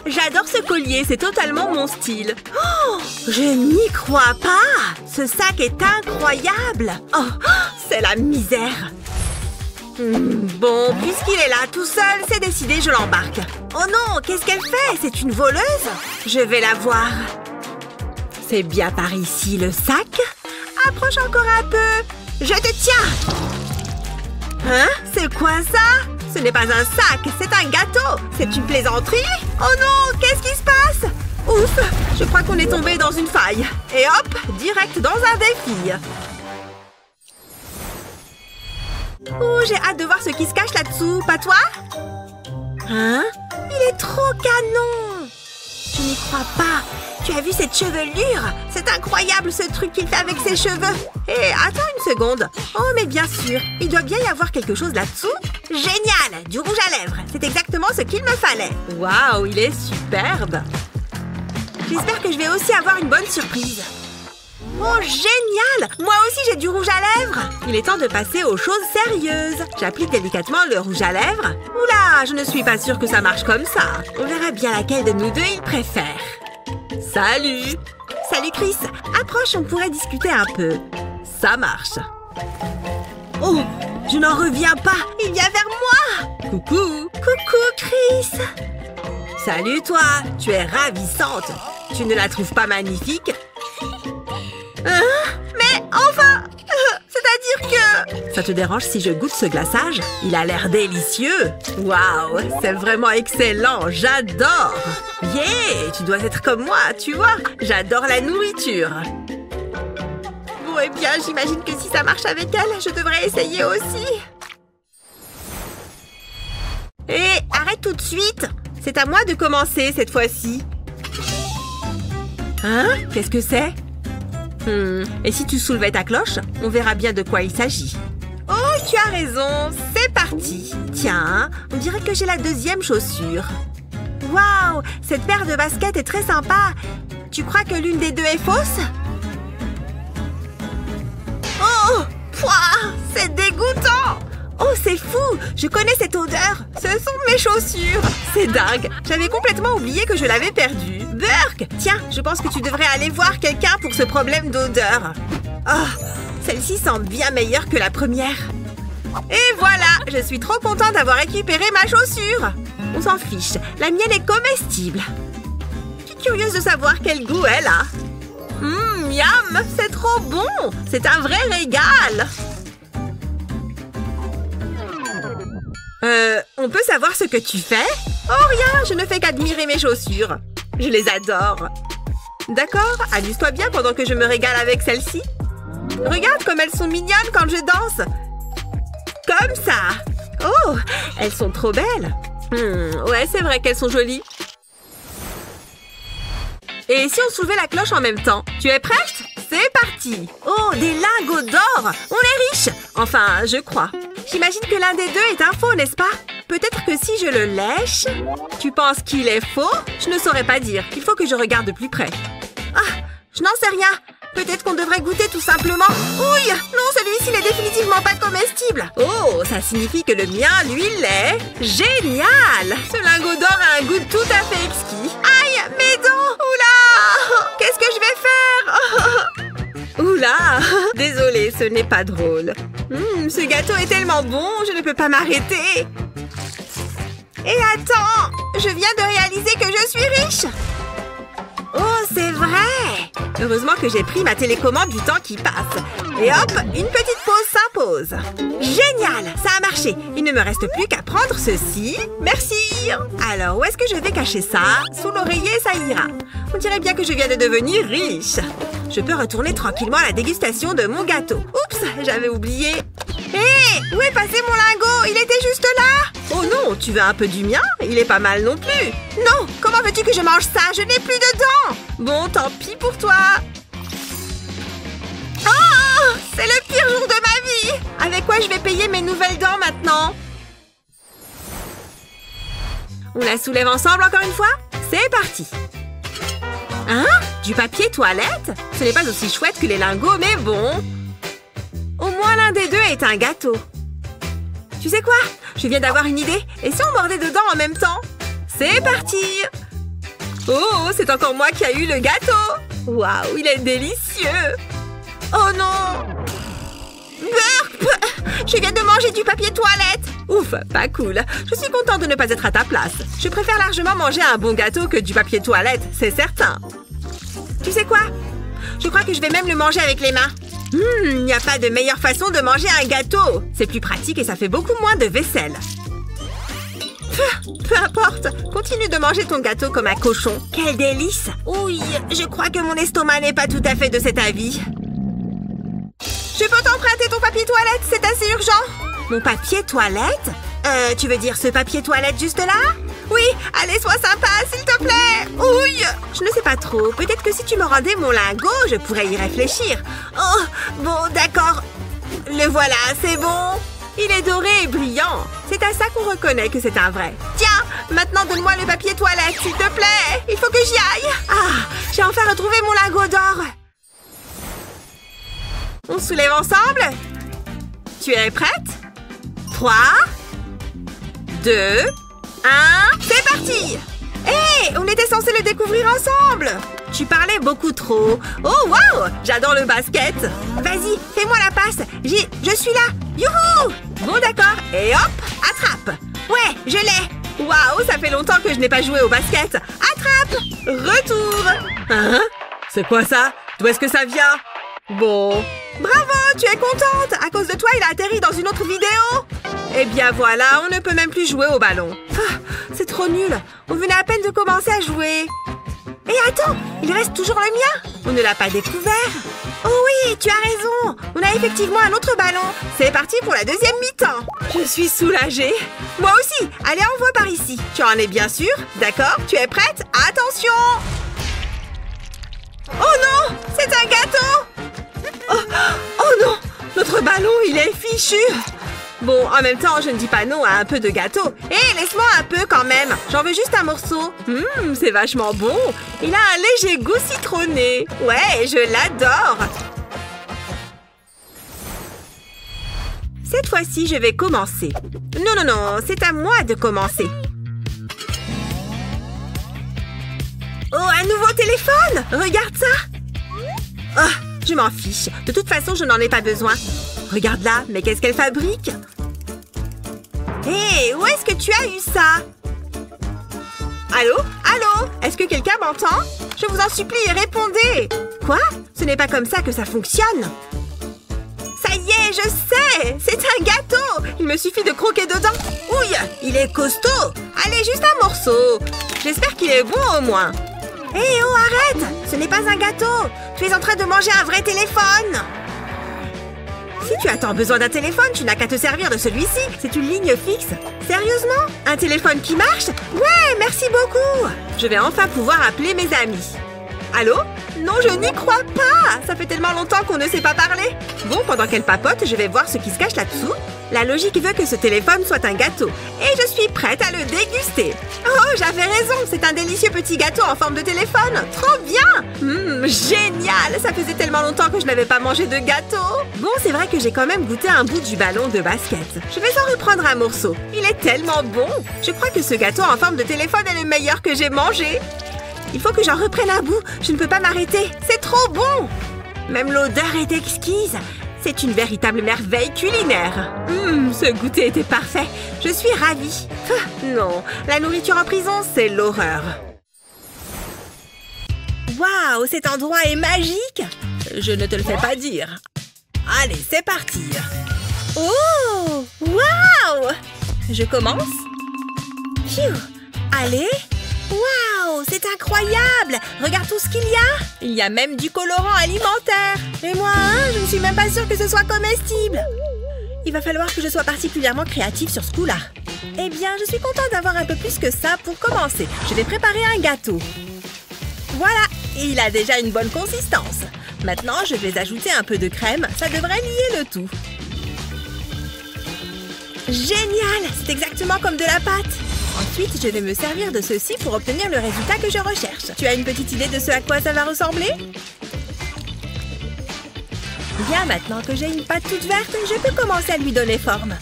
J'adore ce collier, c'est totalement mon style. Oh, je n'y crois pas. Ce sac est incroyable. Oh, c'est la misère. Bon, puisqu'il est là tout seul, c'est décidé, je l'embarque. Oh non, qu'est-ce qu'elle fait? C'est une voleuse? Je vais la voir. C'est bien par ici le sac. Approche encore un peu. Je te tiens. Hein? C'est quoi ça? Ce n'est pas un sac, c'est un gâteau. C'est une plaisanterie? Oh non, qu'est-ce qui se passe? Ouf, je crois qu'on est tombé dans une faille. Et hop, direct dans un défi. Oh, j'ai hâte de voir ce qui se cache là-dessous, pas toi? Hein? Il est trop canon! Je n'y crois pas. Tu as vu cette chevelure? C'est incroyable ce truc qu'il fait avec ses cheveux. Hé, attends une seconde. Oh, mais bien sûr, il doit bien y avoir quelque chose là-dessous. Génial! Du rouge à lèvres. C'est exactement ce qu'il me fallait. Waouh, il est superbe. J'espère que je vais aussi avoir une bonne surprise. Oh, génial! Moi aussi, j'ai du rouge à lèvres. Il est temps de passer aux choses sérieuses. J'applique délicatement le rouge à lèvres. Oula, je ne suis pas sûre que ça marche comme ça. On verra bien laquelle de nous deux il préfère. Salut! Salut, Chris. Approche, on pourrait discuter un peu. Ça marche. Oh, je n'en reviens pas. Il vient vers moi. Coucou. Coucou, Chris. Salut, toi. Tu es ravissante. Tu ne la trouves pas magnifique? Mais enfin, c'est-à-dire que... Ça te dérange si je goûte ce glaçage? Il a l'air délicieux. Waouh, c'est vraiment excellent, j'adore. Yeah, tu dois être comme moi, tu vois. J'adore la nourriture. Bon, eh bien, j'imagine que si ça marche avec elle, je devrais essayer aussi. Hé, arrête tout de suite. C'est à moi de commencer cette fois-ci. Hein? Qu'est-ce que c'est? Et si tu soulevais ta cloche, on verra bien de quoi il s'agit. Oh, tu as raison, c'est parti. Tiens, on dirait que j'ai la deuxième chaussure. Waouh, cette paire de baskets est très sympa. Tu crois que l'une des deux est fausse? Oh, pouah, c'est dégoûtant. Oh, c'est fou, je connais cette odeur. Ce sont mes chaussures. C'est dingue, j'avais complètement oublié que je l'avais perdue. Burk, tiens, je pense que tu devrais aller voir quelqu'un pour ce problème d'odeur. Oh, celle-ci sent bien meilleure que la première. Et voilà, je suis trop contente d'avoir récupéré ma chaussure. On s'en fiche, la mienne est comestible. Je suis curieuse de savoir quel goût elle a. Miam, c'est trop bon. C'est un vrai régal. On peut savoir ce que tu fais? Oh, rien, je ne fais qu'admirer mes chaussures. Je les adore. D'accord, amuse-toi bien pendant que je me régale avec celle-ci. Regarde comme elles sont mignonnes quand je danse. Comme ça. Oh, elles sont trop belles. Ouais, c'est vrai qu'elles sont jolies. Et si on soulevait la cloche en même temps? Tu es prête? C'est parti. Oh, des lingots d'or. On est riche. Enfin, je crois. J'imagine que l'un des deux est un faux, n'est-ce pas? Peut-être que si je le lèche... Tu penses qu'il est faux? Je ne saurais pas dire. Il faut que je regarde de plus près. Ah, je n'en sais rien. Peut-être qu'on devrait goûter tout simplement. Ouille, non, celui-ci n'est définitivement pas comestible. Oh, ça signifie que le mien, lui, l'est. Génial! Ce lingot d'or a un goût tout à fait exquis. Aïe, mes dents! Oula! Qu'est-ce que je vais faire? Oula! Désolée, ce n'est pas drôle. Ce gâteau est tellement bon, je ne peux pas m'arrêter. Et attends, je viens de réaliser que je suis riche. Oh, c'est vrai! Heureusement que j'ai pris ma télécommande du temps qui passe. Et hop, une petite pause s'impose. Génial! Ça a marché. Il ne me reste plus qu'à prendre ceci. Merci! Alors, où est-ce que je vais cacher ça? Sous l'oreiller, ça ira. On dirait bien que je viens de devenir riche. Je peux retourner tranquillement à la dégustation de mon gâteau. Oups, j'avais oublié. Hé! Où est passé mon lingot? Il était juste là! Oh non, tu veux un peu du mien? Il est pas mal non plus. Non! Comment veux-tu que je mange ça? Je n'ai plus de dents! Bon, tant pis pour toi. Oh! C'est le pire jour de ma vie! Avec quoi je vais payer mes nouvelles dents maintenant? On la soulève ensemble encore une fois? C'est parti! Hein? Du papier toilette? Ce n'est pas aussi chouette que les lingots, mais bon. Au moins l'un des deux est un gâteau. Tu sais quoi? Je viens d'avoir une idée. Et si on mordait dedans en même temps? C'est parti! Oh, c'est encore moi qui ai eu le gâteau. Waouh, il est délicieux. Oh non. Burp! Je viens de manger du papier toilette. Ouf, pas cool. Je suis contente de ne pas être à ta place. Je préfère largement manger un bon gâteau que du papier toilette, c'est certain. Tu sais quoi? Je crois que je vais même le manger avec les mains. Il n'y a pas de meilleure façon de manger un gâteau. C'est plus pratique et ça fait beaucoup moins de vaisselle. Peu importe. Continue de manger ton gâteau comme un cochon. Quel délice. Oui, je crois que mon estomac n'est pas tout à fait de cet avis. Je peux t'emprunter ton papier toilette, c'est assez urgent. Mon papier toilette? Tu veux dire ce papier toilette juste là? Oui, allez, sois sympa, s'il te plaît. Oui. Je ne sais pas trop. Peut-être que si tu me rendais mon lingot, je pourrais y réfléchir. Oh, bon, d'accord. Le voilà, c'est bon. Il est doré et brillant. C'est à ça qu'on reconnaît que c'est un vrai. Tiens, maintenant donne-moi le papier toilette, s'il te plaît. Il faut que j'y aille. Ah, j'ai enfin retrouvé mon lingot d'or. On soulève ensemble? Tu es prête? 3, 2, 1, c'est parti! Hé, on était censé le découvrir ensemble! Tu parlais beaucoup trop. Oh, waouh! J'adore le basket! Vas-y, fais-moi la passe. Je suis là! Youhou! Bon, d'accord. Et hop, attrape! Ouais, je l'ai! Waouh, ça fait longtemps que je n'ai pas joué au basket. Attrape! Retour! Hein? C'est quoi ça? D'où est-ce que ça vient? Bon. Bravo, tu es contente? À cause de toi, il a atterri dans une autre vidéo. Eh bien voilà, on ne peut même plus jouer au ballon. Ah, c'est trop nul. On venait à peine de commencer à jouer. Et attends, il reste toujours le mien. On ne l'a pas découvert. Oh oui, tu as raison. On a effectivement un autre ballon. C'est parti pour la deuxième mi-temps. Je suis soulagée. Moi aussi. Allez, envoie par ici. Tu en es bien sûre? D'accord, tu es prête? Attention! Oh non! C'est un gâteau! Oh non! Notre ballon, il est fichu! Bon, en même temps, je ne dis pas non à un peu de gâteau. Hé, laisse-moi un peu quand même. J'en veux juste un morceau. C'est vachement bon. Il a un léger goût citronné. Ouais, je l'adore. Cette fois-ci, je vais commencer. Non, c'est à moi de commencer. Oh, un nouveau téléphone! Regarde ça! Oh, je m'en fiche. De toute façon, je n'en ai pas besoin. Regarde là, mais qu'est-ce qu'elle fabrique? Hé, où est-ce que tu as eu ça? Allô? Allô? Est-ce que quelqu'un m'entend? Je vous en supplie, répondez! Quoi? Ce n'est pas comme ça que ça fonctionne. Ça y est, je sais! C'est un gâteau! Il me suffit de croquer dedans. Ouille, il est costaud! Allez, juste un morceau. J'espère qu'il est bon au moins. Hé, oh, arrête! Ce n'est pas un gâteau! Tu es en train de manger un vrai téléphone! Si tu as tant besoin d'un téléphone, tu n'as qu'à te servir de celui-ci. C'est une ligne fixe. Sérieusement? Un téléphone qui marche? Ouais, merci beaucoup! Je vais enfin pouvoir appeler mes amis. Allô? Non, je n'y crois pas! Ça fait tellement longtemps qu'on ne s'est pas parlé. Bon, pendant qu'elle papote, je vais voir ce qui se cache là-dessous. La logique veut que ce téléphone soit un gâteau. Et je suis prête à le déguster. Oh, j'avais raison! C'est un délicieux petit gâteau en forme de téléphone. Trop bien! Génial! Ça faisait tellement longtemps que je n'avais pas mangé de gâteau. Bon, c'est vrai que j'ai quand même goûté un bout du ballon de basket. Je vais en reprendre un morceau. Il est tellement bon! Je crois que ce gâteau en forme de téléphone est le meilleur que j'ai mangé. Il faut que j'en reprenne un bout. Je ne peux pas m'arrêter. C'est trop bon! Même l'odeur est exquise. C'est une véritable merveille culinaire. Ce goûter était parfait. Je suis ravie. Non, la nourriture en prison, c'est l'horreur. Waouh, cet endroit est magique! Je ne te le fais pas dire. Allez, c'est parti. Oh! Waouh! Je commence? Phew! Allez! Waouh, c'est incroyable! Regarde tout ce qu'il y a! Il y a même du colorant alimentaire! Et moi, je ne suis même pas sûre que ce soit comestible! Il va falloir que je sois particulièrement créative sur ce coup-là. Eh bien, je suis contente d'avoir un peu plus que ça pour commencer. Je vais préparer un gâteau. Voilà! Il a déjà une bonne consistance. Maintenant, je vais ajouter un peu de crème. Ça devrait lier le tout. Génial! C'est exactement comme de la pâte! Ensuite, je vais me servir de ceci pour obtenir le résultat que je recherche. Tu as une petite idée de ce à quoi ça va ressembler? Bien, maintenant que j'ai une pâte toute verte, je peux commencer à lui donner forme.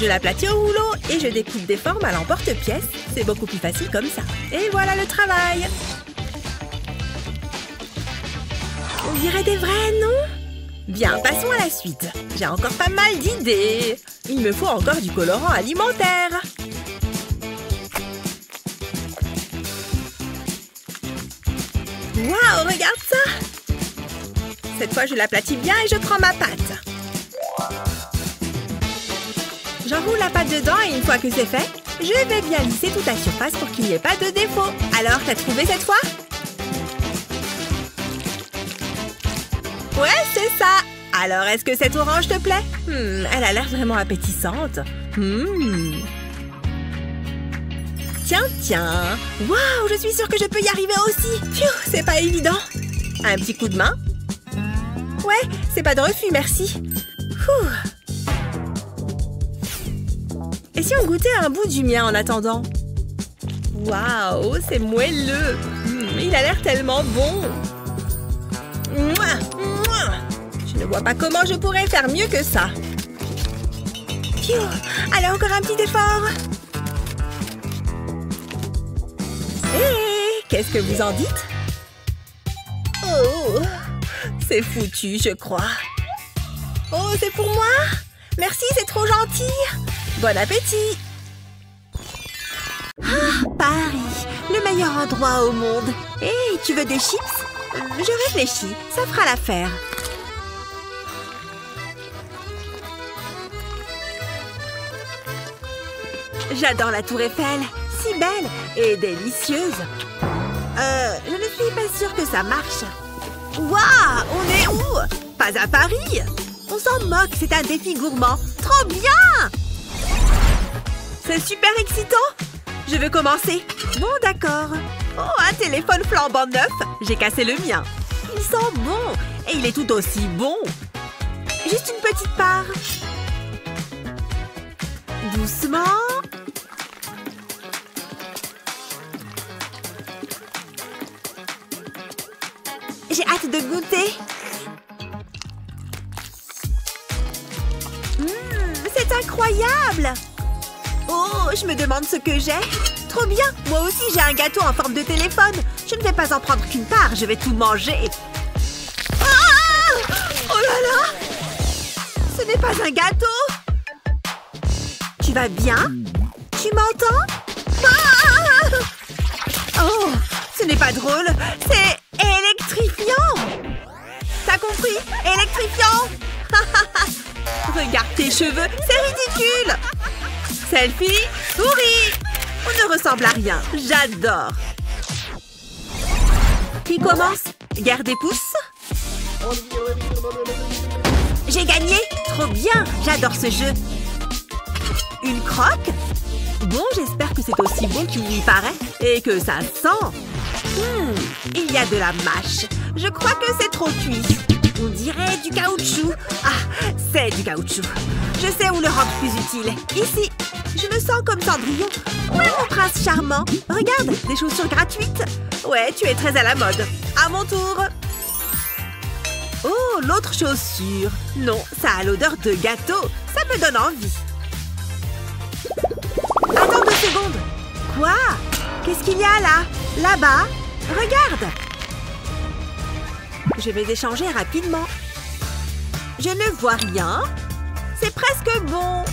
Je l'aplatis au rouleau et je découpe des formes à l'emporte-pièce. C'est beaucoup plus facile comme ça. Et voilà le travail. On dirait des vrais, non? Bien, passons à la suite. J'ai encore pas mal d'idées. Il me faut encore du colorant alimentaire. Waouh, regarde ça! Cette fois, je l'aplatis bien et je prends ma pâte. J'enroule la pâte dedans et une fois que c'est fait, je vais bien lisser toute la surface pour qu'il n'y ait pas de défaut. Alors, t'as trouvé cette fois? Ouais, c'est ça! Alors, est-ce que cette orange te plaît? Elle a l'air vraiment appétissante. Tiens, tiens. Waouh, je suis sûre que je peux y arriver aussi. Pfiou, c'est pas évident. Un petit coup de main? Ouais, c'est pas de refus, merci. Pfiou. Et si on goûtait un bout du mien en attendant? Waouh, c'est moelleux. Il a l'air tellement bon. Mouah, mouah. Je ne vois pas comment je pourrais faire mieux que ça. Pfiou. Allez, encore un petit effort. Hé, qu'est-ce que vous en dites? Oh, c'est foutu, je crois. Oh, c'est pour moi? Merci, c'est trop gentil. Bon appétit. Ah, Paris, le meilleur endroit au monde. Hé, tu veux des chips? Je réfléchis, ça fera l'affaire. J'adore la Tour Eiffel, si belle et délicieuse. Je ne suis pas sûre que ça marche. Waouh, on est où? Pas à Paris. On s'en moque, c'est un défi gourmand. Trop bien! C'est super excitant. Je veux commencer. Bon, d'accord. Oh, un téléphone flambant neuf. J'ai cassé le mien. Il sent bon. Et il est tout aussi bon. Juste une petite part. Doucement. J'ai hâte de goûter. C'est incroyable. Oh, je me demande ce que j'ai. Trop bien. Moi aussi, j'ai un gâteau en forme de téléphone. Je ne vais pas en prendre qu'une part. Je vais tout manger. Ah! Oh là là! Ce n'est pas un gâteau. Tu vas bien? Tu m'entends? Ah! Oh, ce n'est pas drôle. C'est électrifiant. T'as compris? Électrifiant. Regarde tes cheveux, c'est ridicule. Selfie, souris. On ne ressemble à rien. J'adore. Qui commence? Guerre des pouces? J'ai gagné. Trop bien. J'adore ce jeu. Une croque? Bon, j'espère que c'est aussi bon qu'il y paraît et que ça sent. Il y a de la mâche. Je crois que c'est trop cuit. On dirait du caoutchouc. Ah, c'est du caoutchouc. Je sais où le rendre plus utile. Ici. Je me sens comme Cendrillon. Où est mon prince charmant? Regarde, des chaussures gratuites. Ouais, tu es très à la mode. À mon tour. Oh, l'autre chaussure. Non, ça a l'odeur de gâteau. Ça me donne envie. Attends 2 secondes. Quoi? Qu'est-ce qu'il y a là? Là-bas? Regarde. Je vais échanger rapidement. Je ne vois rien. C'est presque bon.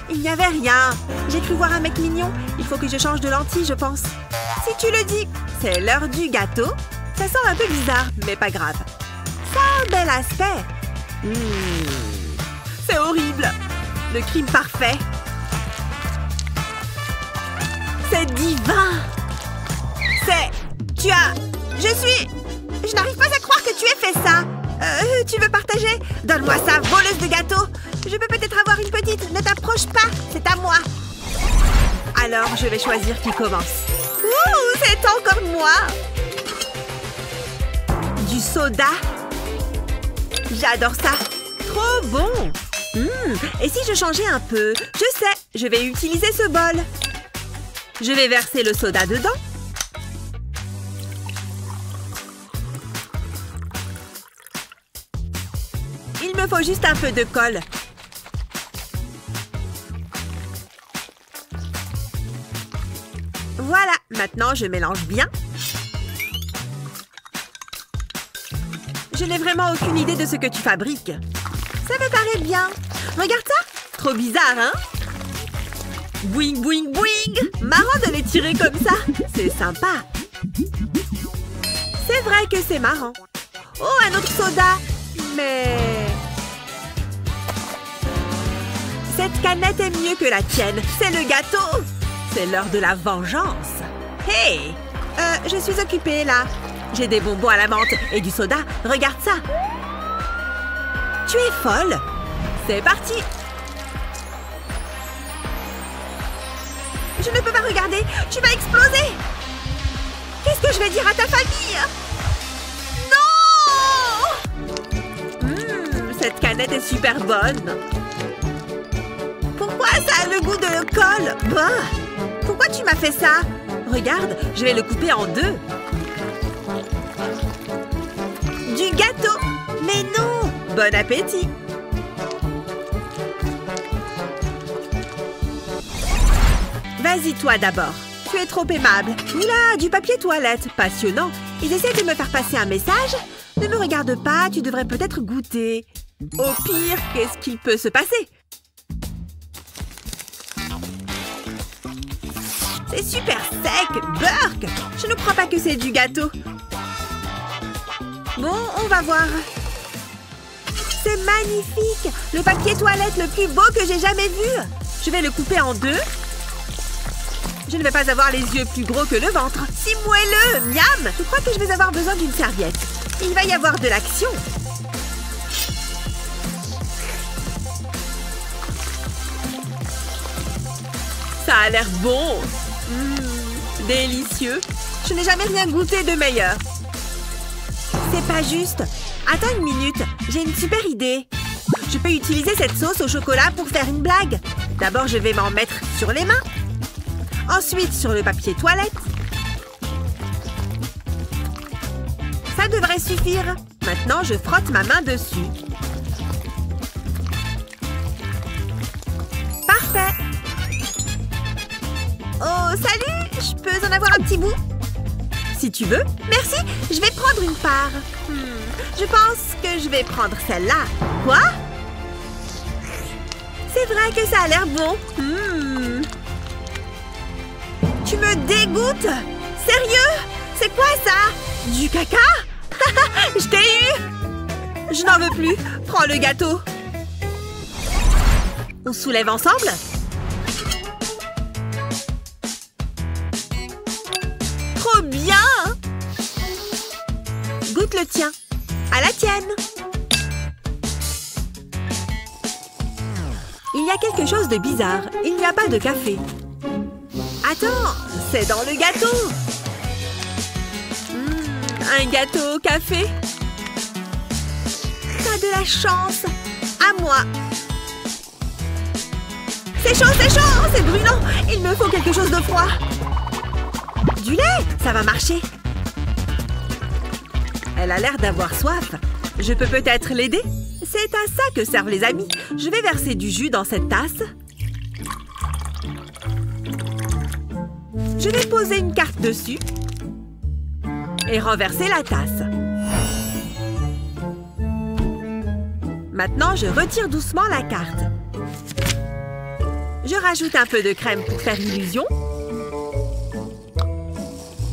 Il n'y avait rien. J'ai cru voir un mec mignon. Il faut que je change de lentille, je pense. Si tu le dis. C'est l'heure du gâteau. Ça sent un peu bizarre, mais pas grave. Ça a un bel aspect. C'est horrible. Le crime parfait. C'est divin. C'est... Tu as... Je n'arrive pas à croire que tu aies fait ça. Tu veux partager? Donne-moi ça, voleuse de gâteaux. Je peux peut-être avoir une petite. Ne t'approche pas, c'est à moi. Alors, je vais choisir qui commence. Ouh, c'est encore moi. Du soda. J'adore ça. Trop bon. Et si je changeais un peu? Je sais, je vais utiliser ce bol. Je vais verser le soda dedans. Il me faut juste un peu de colle. Voilà, maintenant je mélange bien. Je n'ai vraiment aucune idée de ce que tu fabriques. Ça me paraît bien. Regarde ça. Trop bizarre, hein? Boing, boing, boing. Marrant de les tirer comme ça. C'est sympa. C'est vrai que c'est marrant. Oh, un autre soda. Mais... cette canette est mieux que la tienne. C'est le gâteau. C'est l'heure de la vengeance. Hey! Je suis occupée, là. J'ai des bonbons à la menthe et du soda. Regarde ça. Tu es folle. C'est parti. Je ne peux pas regarder. Tu vas exploser. Qu'est-ce que je vais dire à ta famille? Non! Cette canette est super bonne. Pourquoi ça a le goût de colle? Bah! Pourquoi tu m'as fait ça? Regarde, je vais le couper en deux. Du gâteau! Mais non! Bon appétit! Vas-y, toi d'abord. Tu es trop aimable. Oula, du papier toilette. Passionnant. Ils essaient de me faire passer un message. Ne me regarde pas, tu devrais peut-être goûter. Au pire, qu'est-ce qu'il peut se passer? C'est super sec! Burk! Je ne crois pas que c'est du gâteau. Bon, on va voir. C'est magnifique! Le papier toilette le plus beau que j'ai jamais vu! Je vais le couper en deux. Je ne vais pas avoir les yeux plus gros que le ventre. Si moelleux! Miam! Je crois que je vais avoir besoin d'une serviette. Il va y avoir de l'action. Ça a l'air bon! Délicieux! Je n'ai jamais rien goûté de meilleur. C'est pas juste. Attends une minute, j'ai une super idée. Je peux utiliser cette sauce au chocolat pour faire une blague. D'abord, je vais m'en mettre sur les mains. Ensuite, sur le papier toilette. Ça devrait suffire. Maintenant, je frotte ma main dessus. Parfait! Oh, salut! Je peux en avoir un petit bout? Si tu veux. Merci, je vais prendre une part. Je pense que je vais prendre celle-là. Quoi? C'est vrai que ça a l'air bon. Tu me dégoûtes? Sérieux? C'est quoi ça? Du caca? Je t'ai eu! Je n'en veux plus. Prends le gâteau. On soulève ensemble? Trop bien! Goûte le tien. À la tienne. Il y a quelque chose de bizarre. Il n'y a pas de café. Attends, c'est dans le gâteau. Un gâteau au café. T'as de la chance. À moi. C'est chaud, c'est brûlant. Il me faut quelque chose de froid. Du lait, ça va marcher. Elle a l'air d'avoir soif. Je peux peut-être l'aider? C'est à ça que servent les amis. Je vais verser du jus dans cette tasse. Je vais poser une carte dessus. Et renverser la tasse. Maintenant, je retire doucement la carte. Je rajoute un peu de crème pour faire illusion.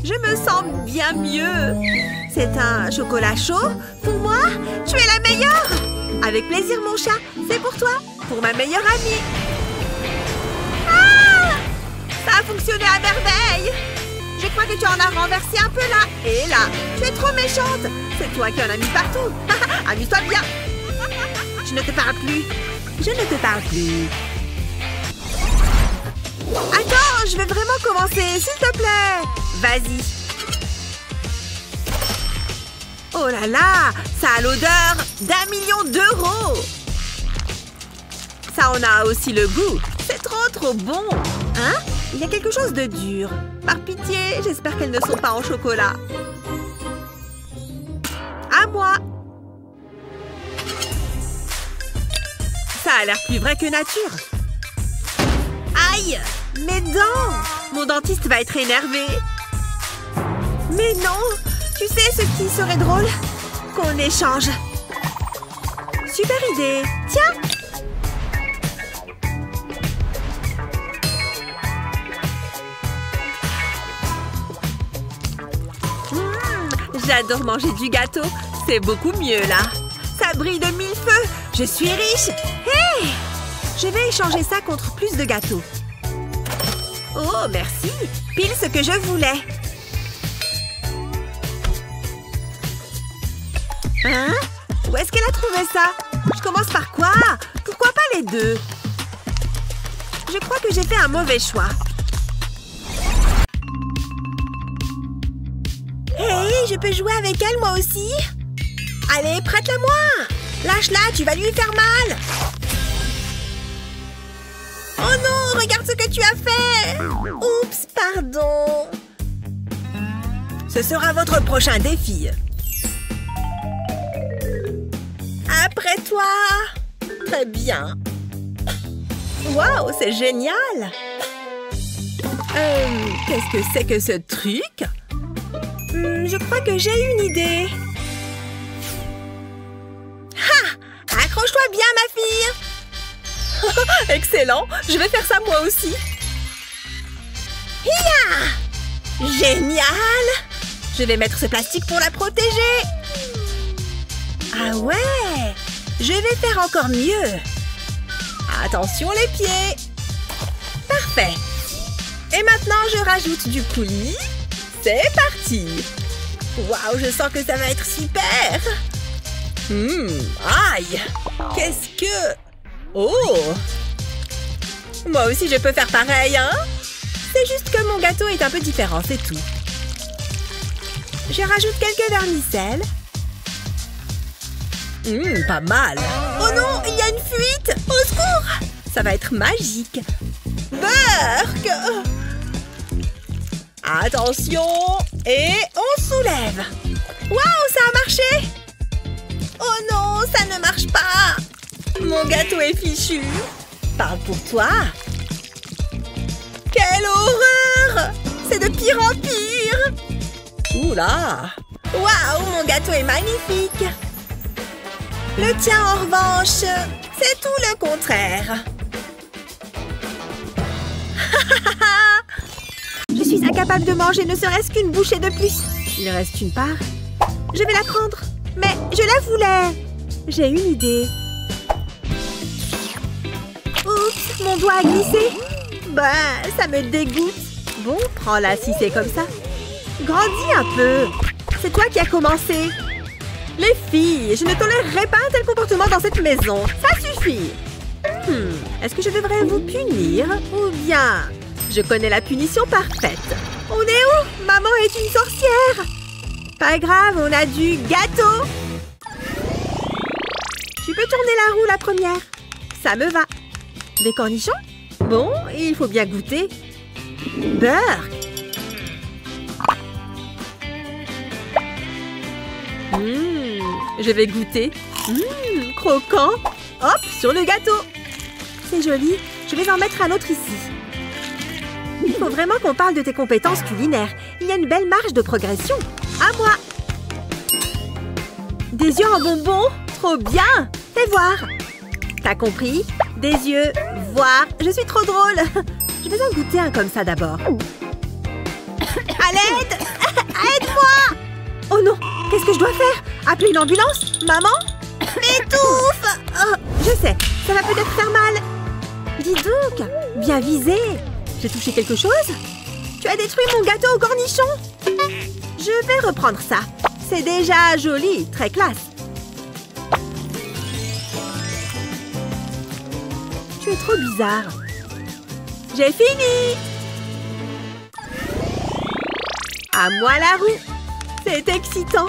Je me sens bien mieux. C'est un chocolat chaud. Pour moi, tu es la meilleure. Avec plaisir, mon chat. C'est pour toi. Pour ma meilleure amie. Ah! Ça a fonctionné à merveille. Je crois que tu en as renversé un peu là. Et là. Tu es trop méchante. C'est toi qui en as mis partout. Amuse-toi bien. Je ne te parle plus. Je ne te parle plus. Attends, je vais vraiment commencer, s'il te plaît. Vas-y. Oh là là, ça a l'odeur d'1 million d'euros. Ça en a aussi le goût. C'est trop bon. Hein? Il y a quelque chose de dur. Par pitié, j'espère qu'elles ne sont pas en chocolat. À moi. Ça a l'air plus vrai que nature. Aïe! Mes dents! Mon dentiste va être énervé. Mais non! Tu sais ce qui serait drôle? Qu'on échange. Super idée! Tiens! J'adore manger du gâteau. C'est beaucoup mieux, là. Ça brille de mille feux. Je suis riche. Hé! Je vais échanger ça contre plus de gâteaux. Oh, merci. Pile ce que je voulais. Hein? Où est-ce qu'elle a trouvé ça? Je commence par quoi? Pourquoi pas les deux? Je crois que j'ai fait un mauvais choix. Hey, je peux jouer avec elle, moi aussi? Allez, prête-la-moi! Lâche-la, tu vas lui faire mal! Oh non, regarde ce que tu as fait! Oups, pardon! Ce sera votre prochain défi. Après toi! Très bien. Waouh, c'est génial! Qu'est-ce que c'est que ce truc? Je crois que j'ai une idée. Ha! Accroche-toi bien, ma fille! Excellent! Je vais faire ça moi aussi. Hiya! Génial! Je vais mettre ce plastique pour la protéger. Ah ouais! Je vais faire encore mieux. Attention les pieds. Parfait. Et maintenant, je rajoute du coulis. C'est parti! Waouh, je sens que ça va être super! Aïe! Qu'est-ce que... Oh! Moi aussi, je peux faire pareil, hein? C'est juste que mon gâteau est un peu différent, c'est tout. Je rajoute quelques vermicelles. Pas mal! Oh non, il y a une fuite! Au secours! Ça va être magique! Burk! Attention! Et on soulève! Waouh, ça a marché! Oh non, ça ne marche pas! Mon gâteau est fichu! Parle pour toi! Quelle horreur! C'est de pire en pire! Oula! Waouh, mon gâteau est magnifique! Le tien, en revanche, c'est tout le contraire! Je suis incapable de manger ne serait-ce qu'une bouchée de plus. Il reste une part. Je vais la prendre. Mais je la voulais. J'ai une idée. Oups, mon doigt a glissé. Bah, ça me dégoûte. Bon, prends-la si c'est comme ça. Grandis un peu. C'est toi qui as commencé. Les filles, je ne tolérerai pas un tel comportement dans cette maison. Ça suffit. Est-ce que je devrais vous punir ou bien... Je connais la punition parfaite. On est où? Maman est une sorcière. Pas grave, on a du gâteau. Tu peux tourner la roue la première. Ça me va. Des cornichons? Bon, il faut bien goûter. Beurre. Je vais goûter. Croquant. Hop, sur le gâteau. C'est joli. Je vais en mettre un autre ici. Il faut vraiment qu'on parle de tes compétences culinaires. Il y a une belle marge de progression. À moi. Des yeux en bonbons? Trop bien. Fais voir. T'as compris? Des yeux, voir. Je suis trop drôle. Je vais en goûter un comme ça d'abord. À l'aide! Aide-moi! Oh non! Qu'est-ce que je dois faire? Appeler une ambulance? Maman? M'étouffe! Oh, je sais. Ça va peut-être faire mal. Dis donc. Bien visé. J'ai touché quelque chose? Tu as détruit mon gâteau au cornichon? Je vais reprendre ça. C'est déjà joli, très classe. Tu es trop bizarre. J'ai fini! À moi la roue. C'est excitant.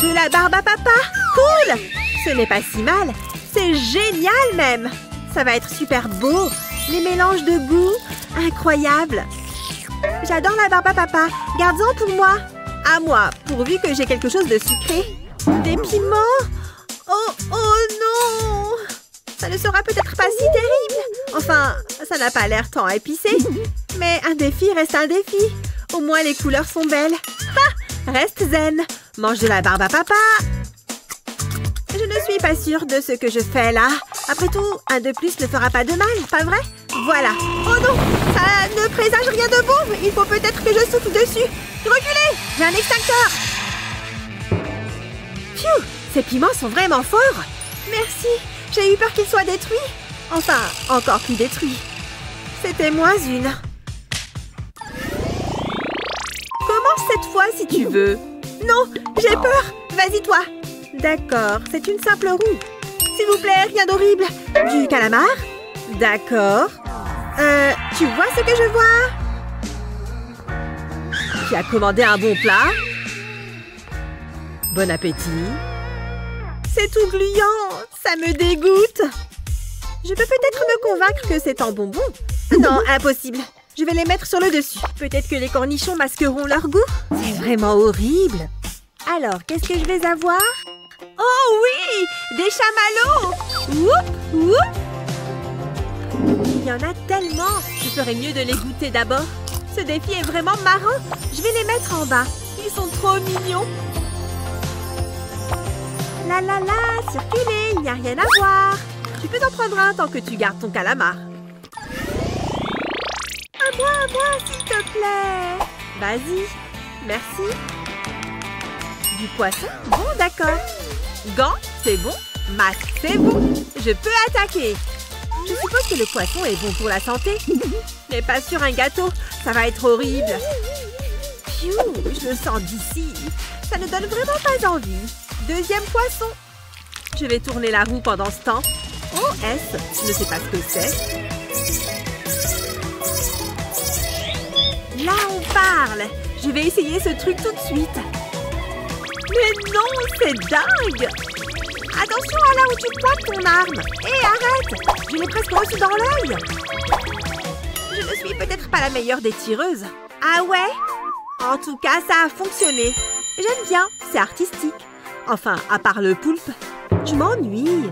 De la barbe à papa. Cool! Ce n'est pas si mal. C'est génial même. Ça va être super beau. Les mélanges de goût, incroyable. J'adore la barbe à papa. Garde-en pour moi. À moi, pourvu que j'ai quelque chose de sucré. Des piments? Oh, oh non! Ça ne sera peut-être pas si terrible. Enfin, ça n'a pas l'air tant épicé. Mais un défi reste un défi. Au moins, les couleurs sont belles. Ha! Reste zen. Mange de la barbe à papa. Je ne suis pas sûre de ce que je fais là. Après tout, un de plus ne fera pas de mal, pas vrai? Voilà. Oh non! Ça ne présage rien de bon. Il faut peut-être que je souffle dessus. Reculez! J'ai un extincteur. Phew! Ces piments sont vraiment forts. Merci. J'ai eu peur qu'ils soient détruits. Enfin, encore plus détruits. C'était moins une. Commence cette fois si tu veux. Non, j'ai peur. Vas-y toi. D'accord, c'est une simple roue. S'il vous plaît, rien d'horrible. Du calamar? D'accord. Tu vois ce que je vois? Tu as commandé un bon plat? Bon appétit. C'est tout gluant. Ça me dégoûte. Je peux peut-être me convaincre que c'est en bonbon. Non, impossible. Je vais les mettre sur le dessus. Peut-être que les cornichons masqueront leur goût. C'est vraiment horrible. Alors, qu'est-ce que je vais avoir? Oh oui! Des chamallows! Whoop! Whoop! Il y en a tellement! Je ferais mieux de les goûter d'abord. Ce défi est vraiment marrant. Je vais les mettre en bas. Ils sont trop mignons. La la la! Circulez! Il n'y a rien à voir. Tu peux en prendre un tant que tu gardes ton calamar. À moi, s'il te plaît. Vas-y. Merci. Du poisson? Bon, d'accord. Gants, c'est bon. Masque, c'est bon. Je peux attaquer. Je suppose que le poisson est bon pour la santé. Mais pas sur un gâteau. Ça va être horrible. Pfiou, je le sens d'ici. Ça ne donne vraiment pas envie. Deuxième poisson. Je vais tourner la roue pendant ce temps. Oh, S, je ne sais pas ce que c'est. Là, on parle. Je vais essayer ce truc tout de suite. Mais non, c'est dingue! Attention à là où tu pointes ton arme. Hé, arrête! Je l'ai presque reçu dans l'œil. Je ne suis peut-être pas la meilleure des tireuses. Ah ouais? En tout cas, ça a fonctionné. J'aime bien, c'est artistique. Enfin, à part le poulpe. Je m'ennuie.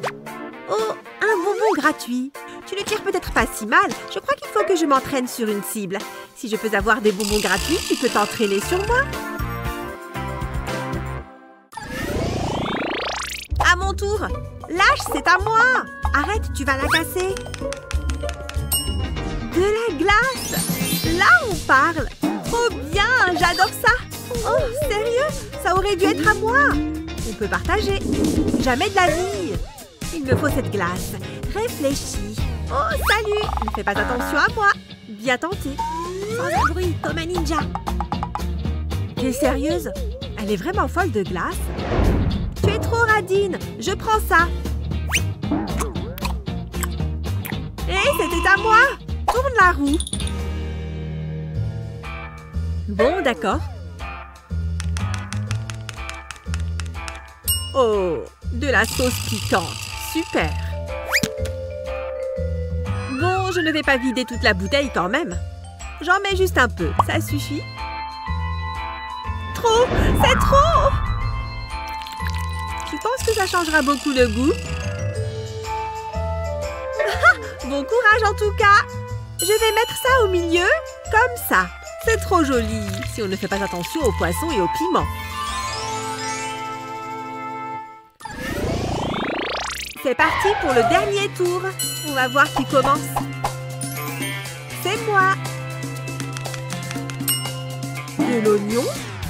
Oh, un bonbon gratuit. Tu ne tires peut-être pas si mal. Je crois qu'il faut que je m'entraîne sur une cible. Si je peux avoir des bonbons gratuits, tu peux t'entraîner sur moi. À mon tour. Lâche, c'est à moi. Arrête, tu vas la casser. De la glace. Là, on parle. Trop bien, j'adore ça. Oh, sérieux? Ça aurait dû être à moi. On peut partager. Jamais de la vie. Il me faut cette glace. Réfléchis. Oh, salut. Ne fais pas attention à moi. Bien tenté. Sans un bruit, comme un ninja. T'es sérieuse? Elle est vraiment folle de glace. Tu es trop radine. Je prends ça. Hé, c'était à moi. Tourne la roue. Bon, d'accord. Oh, de la sauce piquante. Super. Bon, je ne vais pas vider toute la bouteille quand même. J'en mets juste un peu. Ça suffit. Trop! C'est trop! Tu penses que ça changera beaucoup le goût? Bon courage en tout cas. Je vais mettre ça au milieu, comme ça. C'est trop joli, si on ne fait pas attention aux poissons et aux piments. C'est parti pour le dernier tour. On va voir qui commence. C'est moi. De l'oignon.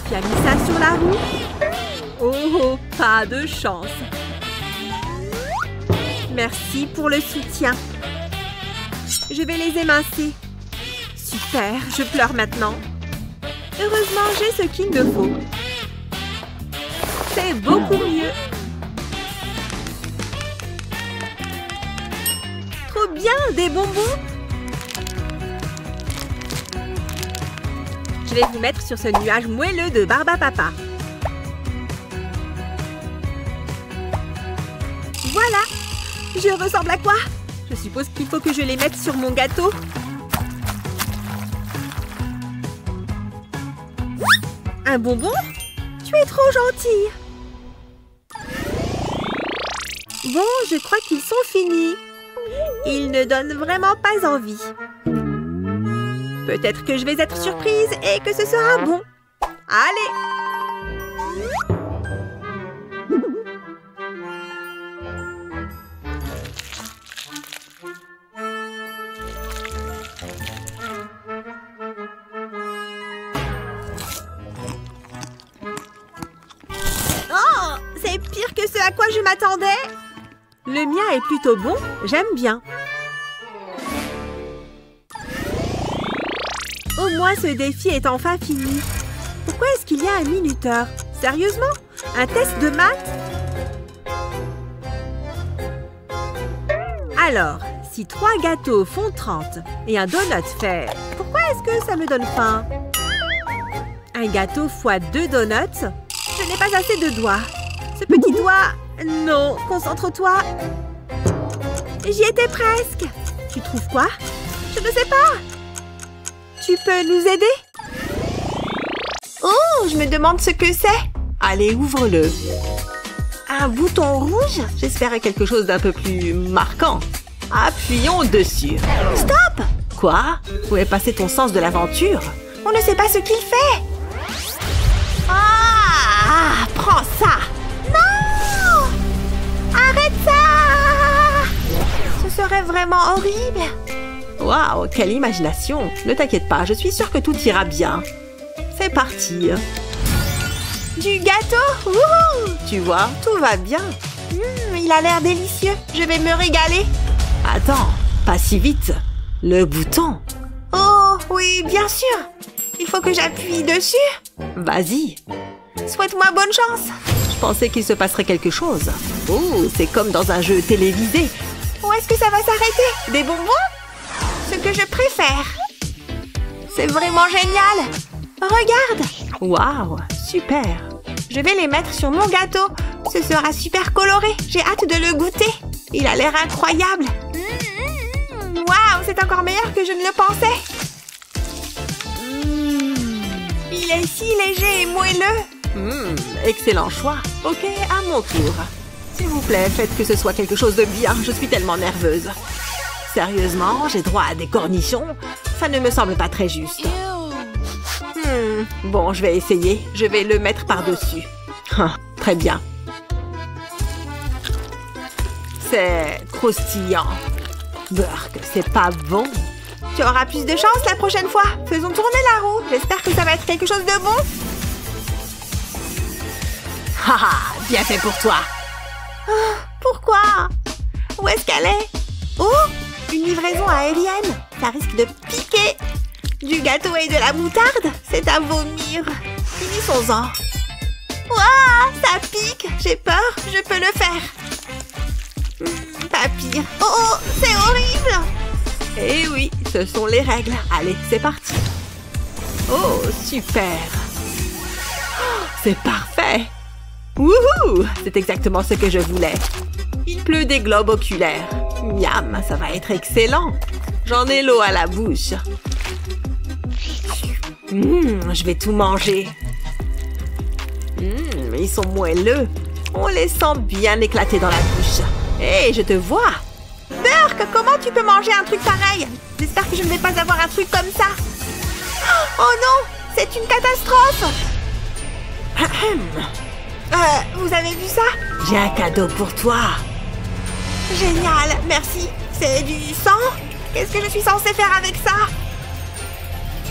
Tu as mis ça sur la roue. Oh, pas de chance. Merci pour le soutien. Je vais les émincer. Super, je pleure maintenant. Heureusement, j'ai ce qu'il me faut. C'est beaucoup mieux. Trop bien, des bonbons. Je vais vous mettre sur ce nuage moelleux de barbe à papa. Voilà. Je ressemble à quoi? Je suppose qu'il faut que je les mette sur mon gâteau. Un bonbon? Tu es trop gentille. Bon, je crois qu'ils sont finis. Il ne donne vraiment pas envie. Peut-être que je vais être surprise et que ce sera bon. Allez! Oh! C'est pire que ce à quoi je m'attendais! Le mien est plutôt bon, j'aime bien. Au moins, ce défi est enfin fini. Pourquoi est-ce qu'il y a un minuteur? Sérieusement? Un test de maths? Alors, si 3 gâteaux font 30 et un donut fait... Pourquoi est-ce que ça me donne faim? Un gâteau fois 2 donuts? Je n'ai pas assez de doigts. Ce petit doigt... Non, concentre-toi. J'y étais presque. Tu trouves quoi? Je ne sais pas. Tu peux nous aider? Oh, je me demande ce que c'est. Allez, ouvre-le. Un bouton rouge? J'espérais quelque chose d'un peu plus marquant. Appuyons dessus. Stop! Quoi? Où est passé ton sens de l'aventure? On ne sait pas ce qu'il fait. Ah! Prends ça! Non! Arrête ça! Ce serait vraiment horrible. Waouh, quelle imagination! Ne t'inquiète pas, je suis sûre que tout ira bien. C'est parti. Du gâteau? Wouhou! Tu vois, tout va bien. Il a l'air délicieux. Je vais me régaler. Attends, pas si vite. Le bouton. Oh, oui, bien sûr. Il faut que j'appuie dessus. Vas-y. Souhaite-moi bonne chance. Je pensais qu'il se passerait quelque chose. Oh, c'est comme dans un jeu télévisé. Où est-ce que ça va s'arrêter? Des bonbons? Ce que je préfère. C'est vraiment génial. Regarde. Waouh, super. Je vais les mettre sur mon gâteau. Ce sera super coloré. J'ai hâte de le goûter. Il a l'air incroyable. Waouh, c'est encore meilleur que je ne le pensais. Il est si léger et moelleux. Excellent choix. Ok, à mon tour. S'il vous plaît, faites que ce soit quelque chose de bien. Je suis tellement nerveuse. Sérieusement, j'ai droit à des cornichons? Ça ne me semble pas très juste. Bon, je vais essayer. Je vais le mettre par-dessus. Très bien. C'est croustillant. Burk, c'est pas bon. Tu auras plus de chance la prochaine fois. Faisons tourner la roue. J'espère que ça va être quelque chose de bon. Haha, bien fait pour toi. Pourquoi? Où est-ce qu'elle est? Oh, une livraison aérienne. Ça risque de piquer. Du gâteau et de la moutarde, c'est à vomir. Finissons-en. Ouah, ça pique. J'ai peur, je peux le faire. Pas pire. Oh, c'est horrible. Eh oui, ce sont les règles. Allez, c'est parti. Oh, super. C'est parfait. Wouhou! C'est exactement ce que je voulais. Il pleut des globes oculaires. Miam, ça va être excellent. J'en ai l'eau à la bouche. Je vais tout manger. Ils sont moelleux. On les sent bien éclatés dans la bouche. Hé, je te vois. Burk, comment tu peux manger un truc pareil? J'espère que je ne vais pas avoir un truc comme ça. Oh non, c'est une catastrophe. Vous avez vu ça? J'ai un cadeau pour toi. Génial, merci. C'est du sang? Qu'est-ce que je suis censée faire avec ça?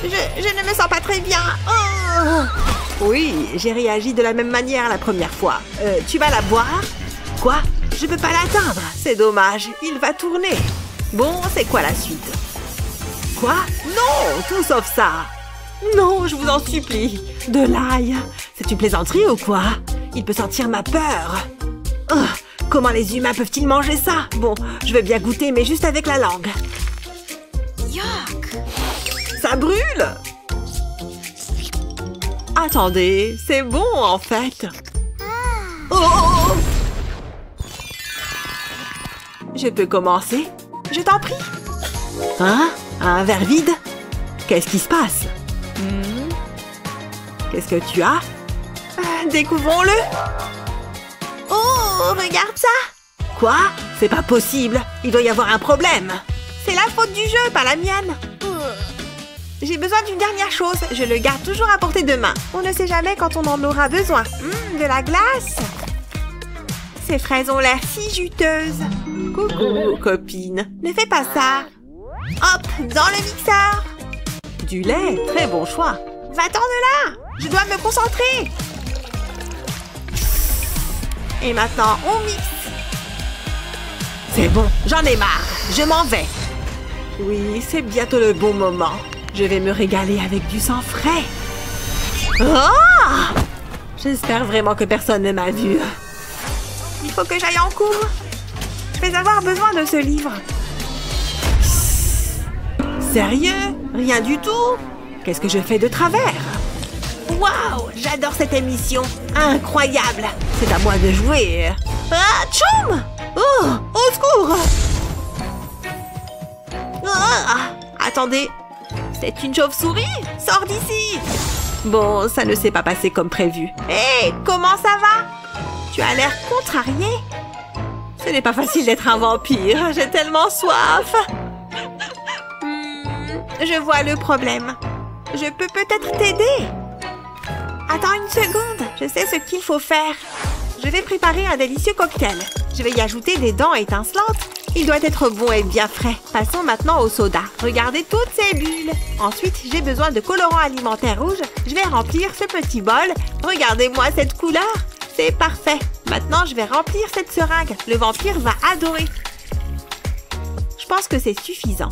Je ne me sens pas très bien. Oh. Oui, j'ai réagi de la même manière la première fois. Tu vas la boire? Quoi? Je peux pas l'atteindre. C'est dommage, il va tourner. Bon, c'est quoi la suite? Quoi? Non, tout sauf ça. Non, je vous en supplie. De l'ail. C'est une plaisanterie ou quoi? Il peut sentir ma peur. Oh, comment les humains peuvent-ils manger ça? Bon, je veux bien goûter, mais juste avec la langue. Yuck! Ça brûle! Attendez, c'est bon en fait. Oh! Je peux commencer? Je t'en prie. Hein? Un verre vide? Qu'est-ce qui se passe? Qu'est-ce que tu as? Découvrons-le. Oh, regarde ça. Quoi? C'est pas possible. Il doit y avoir un problème. C'est la faute du jeu, pas la mienne. J'ai besoin d'une dernière chose. Je le garde toujours à portée de main. On ne sait jamais quand on en aura besoin. De la glace. Ces fraises ont l'air si juteuses. Coucou, copine. Ne fais pas ça. Hop, dans le mixeur. Du lait, très bon choix. Va-t'en de là. Je dois me concentrer. Et maintenant, on mixe. C'est bon, j'en ai marre. Je m'en vais. Oui, c'est bientôt le bon moment. Je vais me régaler avec du sang frais. Oh! J'espère vraiment que personne ne m'a vu. Il faut que j'aille en cours. Je vais avoir besoin de ce livre. Sérieux? Rien du tout? Qu'est-ce que je fais de travers? Waouh! J'adore cette émission. Incroyable! C'est à moi de jouer. Ah, tchoum! Oh! Au secours! Ah, attendez. C'est une chauve-souris? Sors d'ici! Bon, ça ne s'est pas passé comme prévu. Hé! Comment ça va? Tu as l'air contrarié. Ce n'est pas facile d'être un vampire. J'ai tellement soif. Je vois le problème. Je peux peut-être t'aider. Attends une seconde. Je sais ce qu'il faut faire. Je vais préparer un délicieux cocktail. Je vais y ajouter des dents étincelantes. Il doit être bon et bien frais. Passons maintenant au soda. Regardez toutes ces bulles. Ensuite, j'ai besoin de colorant alimentaire rouge. Je vais remplir ce petit bol. Regardez-moi cette couleur. C'est parfait. Maintenant, je vais remplir cette seringue. Le vampire va adorer. Je pense que c'est suffisant.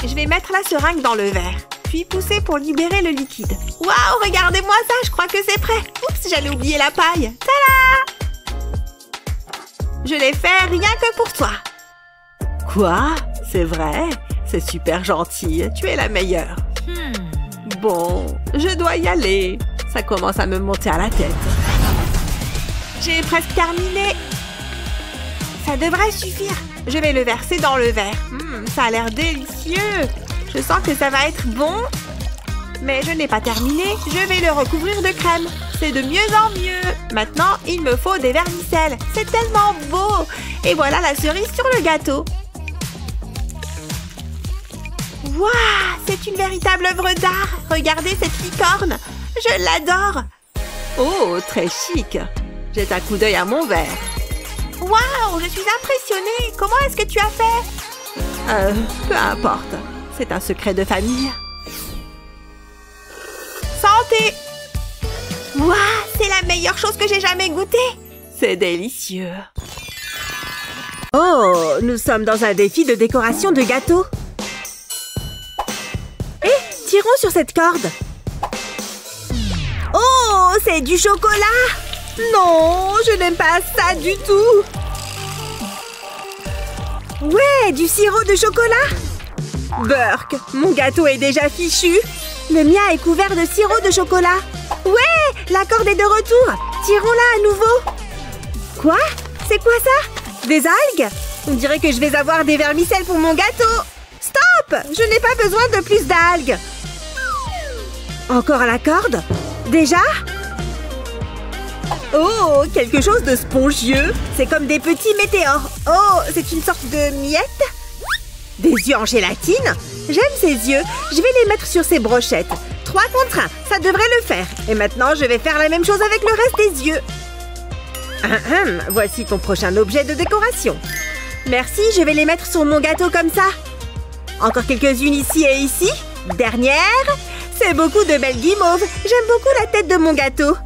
Je vais mettre la seringue dans le verre. Puis pousser pour libérer le liquide. Waouh, regardez-moi ça. Je crois que c'est prêt. Oups, j'allais oublier la paille. Tada! Je l'ai fait rien que pour toi. Quoi? C'est vrai? C'est super gentil. Tu es la meilleure. Bon, je dois y aller. Ça commence à me monter à la tête. J'ai presque terminé. Ça devrait suffire. Je vais le verser dans le verre. Ça a l'air délicieux. Je sens que ça va être bon. Mais je n'ai pas terminé. Je vais le recouvrir de crème. C'est de mieux en mieux. Maintenant, il me faut des vermicelles. C'est tellement beau. Et voilà la cerise sur le gâteau. Waouh, c'est une véritable œuvre d'art. Regardez cette licorne. Je l'adore. Oh, très chic. Jette un coup d'œil à mon verre. Waouh, je suis impressionnée. Comment est-ce que tu as fait? Peu importe. C'est un secret de famille. Santé! Waouh, c'est la meilleure chose que j'ai jamais goûtée. C'est délicieux. Oh, nous sommes dans un défi de décoration de gâteau. Tirons sur cette corde. Oh, c'est du chocolat. Non, je n'aime pas ça du tout. Ouais, du sirop de chocolat. Burk, mon gâteau est déjà fichu. Le mien est couvert de sirop de chocolat. Ouais, la corde est de retour. Tirons-la à nouveau. Quoi? C'est quoi ça? Des algues? On dirait que je vais avoir des vermicelles pour mon gâteau. Stop! Je n'ai pas besoin de plus d'algues. Encore à la corde? Déjà? Oh, quelque chose de spongieux. C'est comme des petits météores. Oh, c'est une sorte de miette? Des yeux en gélatine? J'aime ces yeux. Je vais les mettre sur ces brochettes. 3 contre 1, ça devrait le faire. Et maintenant, je vais faire la même chose avec le reste des yeux. Voici ton prochain objet de décoration. Merci, je vais les mettre sur mon gâteau comme ça. Encore quelques-unes ici et ici. Dernière. C'est beaucoup de belles guimauves. J'aime beaucoup la tête de mon gâteau.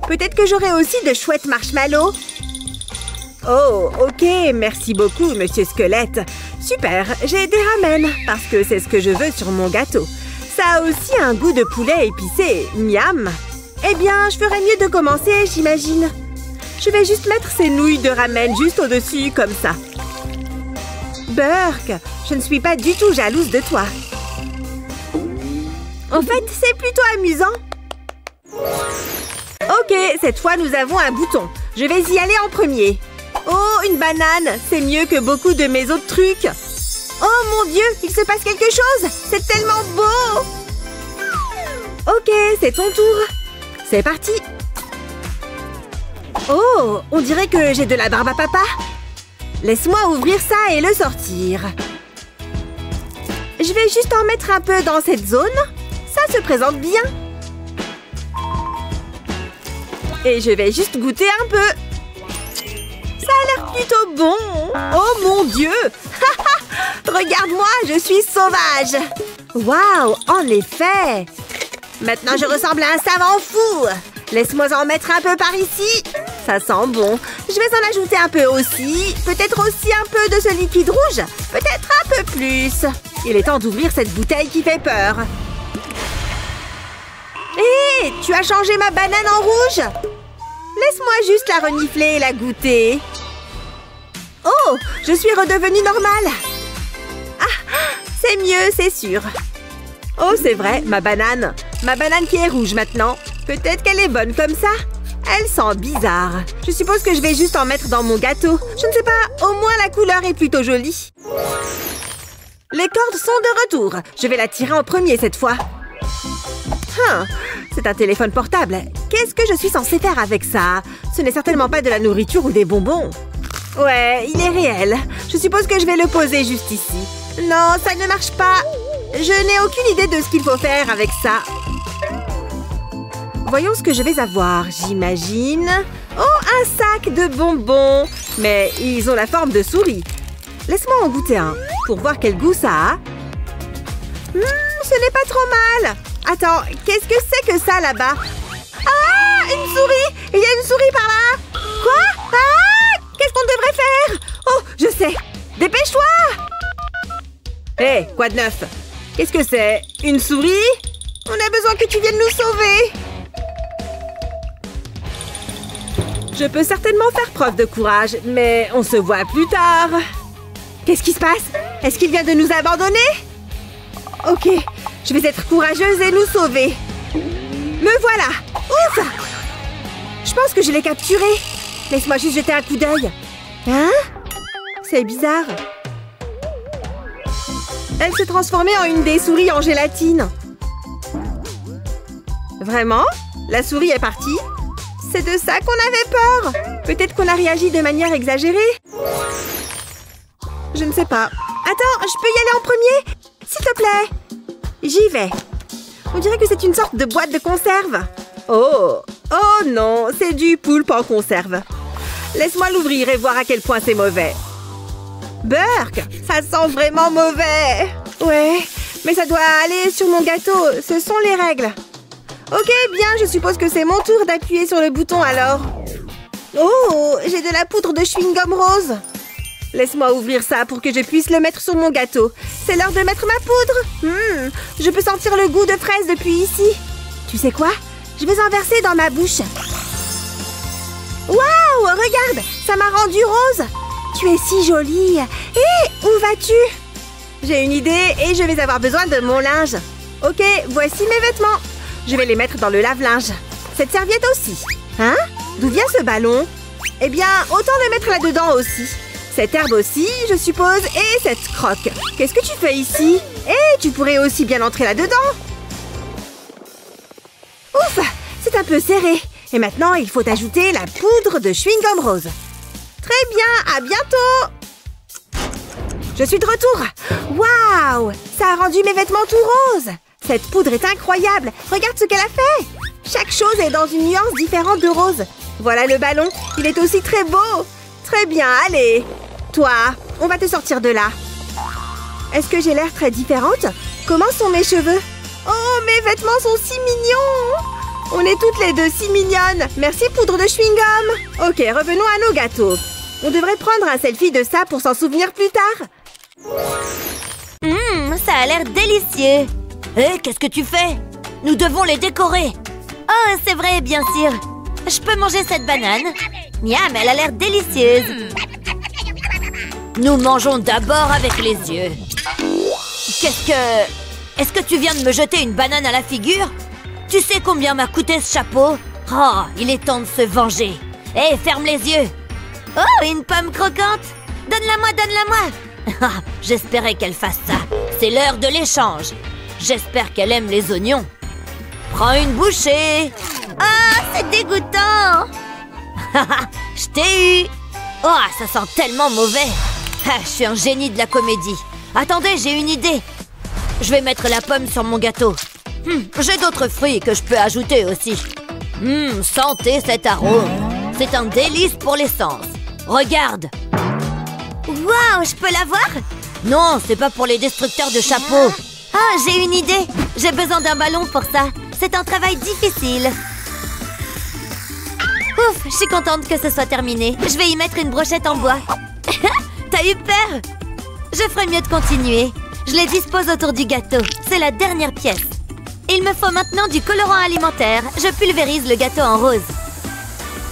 Peut-être que j'aurai aussi de chouettes marshmallows. Oh, ok. Merci beaucoup, monsieur Squelette. Super, j'ai des ramen, parce que c'est ce que je veux sur mon gâteau. Ça a aussi un goût de poulet épicé. Miam. Eh bien, je ferais mieux de commencer, j'imagine. Je vais juste mettre ces nouilles de ramen juste au-dessus, comme ça. Burk, je ne suis pas du tout jalouse de toi. En fait, c'est plutôt amusant. Ok, cette fois, nous avons un bouton. Je vais y aller en premier. Oh, une banane. C'est mieux que beaucoup de mes autres trucs. Oh mon Dieu, il se passe quelque chose. C'est tellement beau. Ok, c'est ton tour. C'est parti. Oh, on dirait que j'ai de la barbe à papa. Laisse-moi ouvrir ça et le sortir. Je vais juste en mettre un peu dans cette zone. Ça se présente bien. Et je vais juste goûter un peu. Ça a l'air plutôt bon. Oh mon Dieu! Regarde-moi, je suis sauvage. Waouh, en effet. Maintenant, je ressemble à un savant fou. Laisse-moi en mettre un peu par ici. Ça sent bon. Je vais en ajouter un peu aussi. Peut-être aussi un peu de ce liquide rouge. Peut-être un peu plus. Il est temps d'ouvrir cette bouteille qui fait peur. Hé, tu as changé ma banane en rouge? Laisse-moi juste la renifler et la goûter. Oh, je suis redevenue normale. Ah, c'est mieux, c'est sûr. Oh, c'est vrai, ma banane. Ma banane qui est rouge maintenant. Peut-être qu'elle est bonne comme ça. Elle sent bizarre. Je suppose que je vais juste en mettre dans mon gâteau. Je ne sais pas, au moins la couleur est plutôt jolie. Les cordes sont de retour. Je vais la tirer en premier cette fois. C'est un téléphone portable. Qu'est-ce que je suis censée faire avec ça? Ce n'est certainement pas de la nourriture ou des bonbons. Ouais, il est réel. Je suppose que je vais le poser juste ici. Non, ça ne marche pas. Je n'ai aucune idée de ce qu'il faut faire avec ça. Voyons ce que je vais avoir, j'imagine. Oh, un sac de bonbons. Mais ils ont la forme de souris. Laisse-moi en goûter un, pour voir quel goût ça a. Ce n'est pas trop mal. Attends, qu'est-ce que c'est que ça là-bas? Ah, une souris! Il y a une souris par là! Quoi? Ah! Qu'est-ce qu'on devrait faire? Oh, je sais! Dépêche-toi! Hé, quoi de neuf? Qu'est-ce que c'est? Une souris? On a besoin que tu viennes nous sauver! Je peux certainement faire preuve de courage, mais on se voit plus tard. Qu'est-ce qui se passe? Est-ce qu'il vient de nous abandonner? Ok, je vais être courageuse et nous sauver. Me voilà! Ouf! Je pense que je l'ai capturé. Laisse-moi juste jeter un coup d'œil. Hein? C'est bizarre. Elle s'est transformée en une des souris en gélatine. Vraiment? La souris est partie? C'est de ça qu'on avait peur. Peut-être qu'on a réagi de manière exagérée. Je ne sais pas. Attends, je peux y aller en premier? S'il te plaît. J'y vais. On dirait que c'est une sorte de boîte de conserve. Oh! Oh non, c'est du poulpe en conserve. Laisse-moi l'ouvrir et voir à quel point c'est mauvais. Burk, ça sent vraiment mauvais. Ouais, mais ça doit aller sur mon gâteau. Ce sont les règles. Ok, bien, je suppose que c'est mon tour d'appuyer sur le bouton alors. Oh, j'ai de la poudre de chewing-gum rose. Laisse-moi ouvrir ça pour que je puisse le mettre sur mon gâteau. C'est l'heure de mettre ma poudre. Je peux sentir le goût de fraise depuis ici. Tu sais quoi? Je vais en verser dans ma bouche. Waouh, regarde, ça m'a rendue rose. Tu es si jolie. Hé, où vas-tu? J'ai une idée et je vais avoir besoin de mon linge. Ok, voici mes vêtements. Je vais les mettre dans le lave-linge. Cette serviette aussi. Hein? D'où vient ce ballon? Eh bien, autant le mettre là-dedans aussi. Cette herbe aussi, je suppose, et cette croque. Qu'est-ce que tu fais ici? Et tu pourrais aussi bien entrer là-dedans. Ouf, c'est un peu serré. Et maintenant, il faut ajouter la poudre de chewing-gum rose. Très bien, à bientôt. Je suis de retour. Waouh, ça a rendu mes vêtements tout roses. Cette poudre est incroyable. Regarde ce qu'elle a fait. Chaque chose est dans une nuance différente de rose. Voilà le ballon. Il est aussi très beau. Très bien, allez. Toi, on va te sortir de là. Est-ce que j'ai l'air très différente? Comment sont mes cheveux? Oh, mes vêtements sont si mignons. On est toutes les deux si mignonnes. Merci, poudre de chewing-gum. Ok, revenons à nos gâteaux. On devrait prendre un selfie de ça pour s'en souvenir plus tard. Ça a l'air délicieux. Hé, qu'est-ce que tu fais? Nous devons les décorer. Oh, c'est vrai, bien sûr. Je peux manger cette banane? Miam, elle a l'air délicieuse. Nous mangeons d'abord avec les yeux. Qu'est-ce que... Est-ce que tu viens de me jeter une banane à la figure? Tu sais combien m'a coûté ce chapeau? Oh, il est temps de se venger. Hé, ferme les yeux. Oh, une pomme croquante. Donne-la-moi, donne-la-moi. J'espérais qu'elle fasse ça. C'est l'heure de l'échange. J'espère qu'elle aime les oignons. Prends une bouchée. Ah, c'est dégoûtant. Je t'ai eu. Oh, ça sent tellement mauvais. Ah, je suis un génie de la comédie. Attendez, j'ai une idée. Je vais mettre la pomme sur mon gâteau. J'ai d'autres fruits que je peux ajouter aussi. Sentez cet arôme. C'est un délice pour les sens. Regarde. Waouh, je peux l'avoir? Non, c'est pas pour les destructeurs de chapeaux. Ah, j'ai une idée. J'ai besoin d'un ballon pour ça. C'est un travail difficile. Ouf, je suis contente que ce soit terminé. Je vais y mettre une brochette en bois. T'as eu peur? Je ferais mieux de continuer. Je les dispose autour du gâteau. C'est la dernière pièce. Il me faut maintenant du colorant alimentaire. Je pulvérise le gâteau en rose.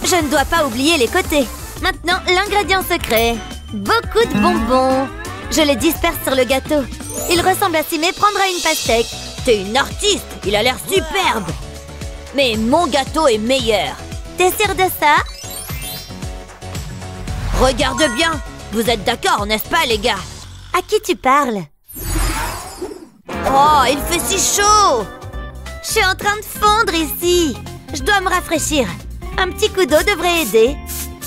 Je ne dois pas oublier les côtés. Maintenant, l'ingrédient secret. Beaucoup de bonbons. Je les disperse sur le gâteau. Il ressemble à s'y méprendre à une pastèque. T'es une artiste. Il a l'air superbe. Mais mon gâteau est meilleur. T'es sûr de ça? Regarde bien. Vous êtes d'accord, n'est-ce pas, les gars? À qui tu parles? Oh, il fait si chaud! Je suis en train de fondre ici. Je dois me rafraîchir. Un petit coup d'eau devrait aider.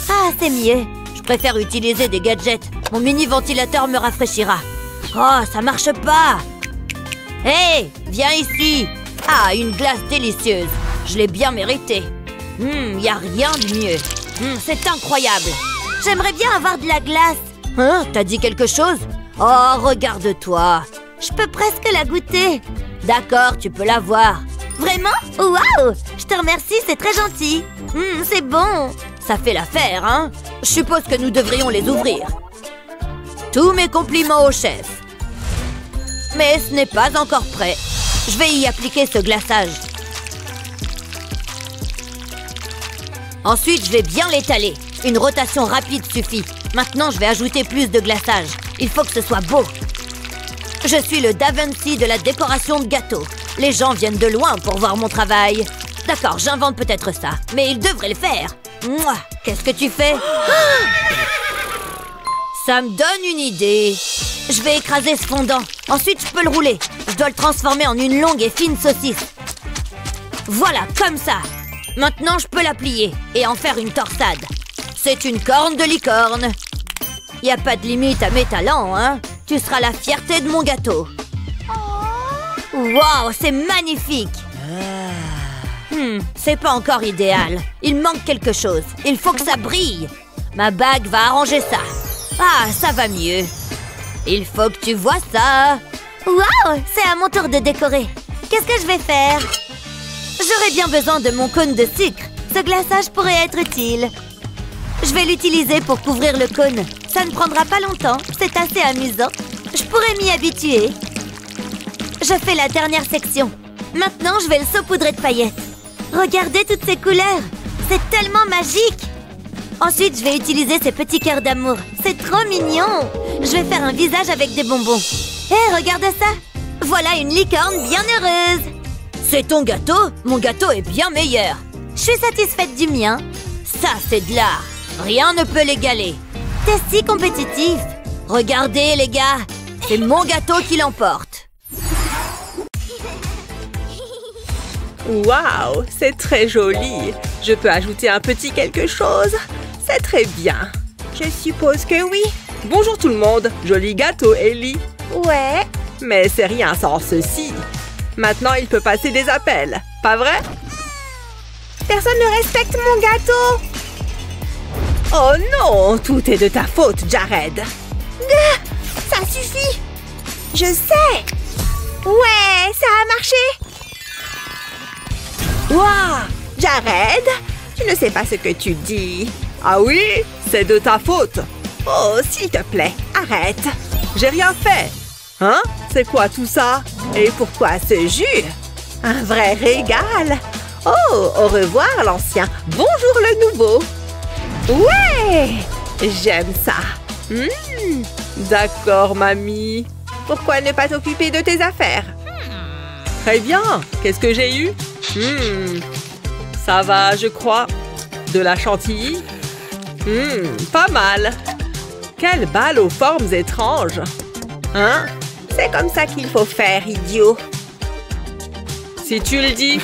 Ah, c'est mieux. Je préfère utiliser des gadgets. Mon mini-ventilateur me rafraîchira. Oh, ça marche pas. Hé, viens ici. Ah, une glace délicieuse. Je l'ai bien méritée. Y a rien de mieux. C'est incroyable. J'aimerais bien avoir de la glace. Hein, t'as dit quelque chose? Oh, regarde-toi. Je peux presque la goûter. D'accord, tu peux la voir. Vraiment? Waouh! Je te remercie, c'est très gentil. C'est bon. Ça fait l'affaire, hein? Je suppose que nous devrions les ouvrir. Tous mes compliments au chef. Mais ce n'est pas encore prêt. Je vais y appliquer ce glaçage. Ensuite, je vais bien l'étaler. Une rotation rapide suffit. Maintenant, je vais ajouter plus de glaçage. Il faut que ce soit beau. Je suis le Da Vinci de la décoration de gâteaux. Les gens viennent de loin pour voir mon travail. D'accord, j'invente peut-être ça, mais ils devraient le faire. Mouah, qu'est-ce que tu fais? Ça me donne une idée. Je vais écraser ce fondant. Ensuite, je peux le rouler. Je dois le transformer en une longue et fine saucisse. Voilà, comme ça. Maintenant, je peux la plier et en faire une torsade. C'est une corne de licorne. Y a pas de limite à mes talents, hein? Tu seras la fierté de mon gâteau. Waouh, c'est magnifique. C'est pas encore idéal. Il manque quelque chose. Il faut que ça brille. Ma bague va arranger ça. Ah, ça va mieux. Il faut que tu vois ça. Waouh, c'est à mon tour de décorer. Qu'est-ce que je vais faire? J'aurais bien besoin de mon cône de sucre. Ce glaçage pourrait être utile. Je vais l'utiliser pour couvrir le cône. Ça ne prendra pas longtemps. C'est assez amusant. Je pourrais m'y habituer. Je fais la dernière section. Maintenant, je vais le saupoudrer de paillettes. Regardez toutes ces couleurs. C'est tellement magique. Ensuite, je vais utiliser ces petits cœurs d'amour. C'est trop mignon. Je vais faire un visage avec des bonbons. Hé, regarde ça. Voilà une licorne bien heureuse. C'est ton gâteau? Mon gâteau est bien meilleur. Je suis satisfaite du mien. Ça, c'est de l'art. Rien ne peut l'égaler. T'es si compétitif. Regardez, les gars. C'est mon gâteau qui l'emporte. Waouh, c'est très joli. Je peux ajouter un petit quelque chose? C'est très bien. Je suppose que oui. Bonjour tout le monde. Joli gâteau, Ellie. Ouais. Mais c'est rien sans ceci. Maintenant, il peut passer des appels. Pas vrai? Personne ne respecte mon gâteau. Oh non, tout est de ta faute, Jared. Ça suffit. Je sais. Ouais, ça a marché. Waouh, Jared, tu ne sais pas ce que tu dis. Ah oui, c'est de ta faute. Oh, s'il te plaît, arrête. J'ai rien fait. Hein? C'est quoi tout ça? Et pourquoi ce jus? Un vrai régal. Oh, au revoir l'ancien. Bonjour le nouveau. Ouais, j'aime ça. D'accord, mamie. Pourquoi ne pas t'occuper de tes affaires? Très bien. Qu'est-ce que j'ai eu? Ça va, je crois. De la chantilly? Pas mal. Quelle balle aux formes étranges. Hein? C'est comme ça qu'il faut faire, idiot. Si tu le dis.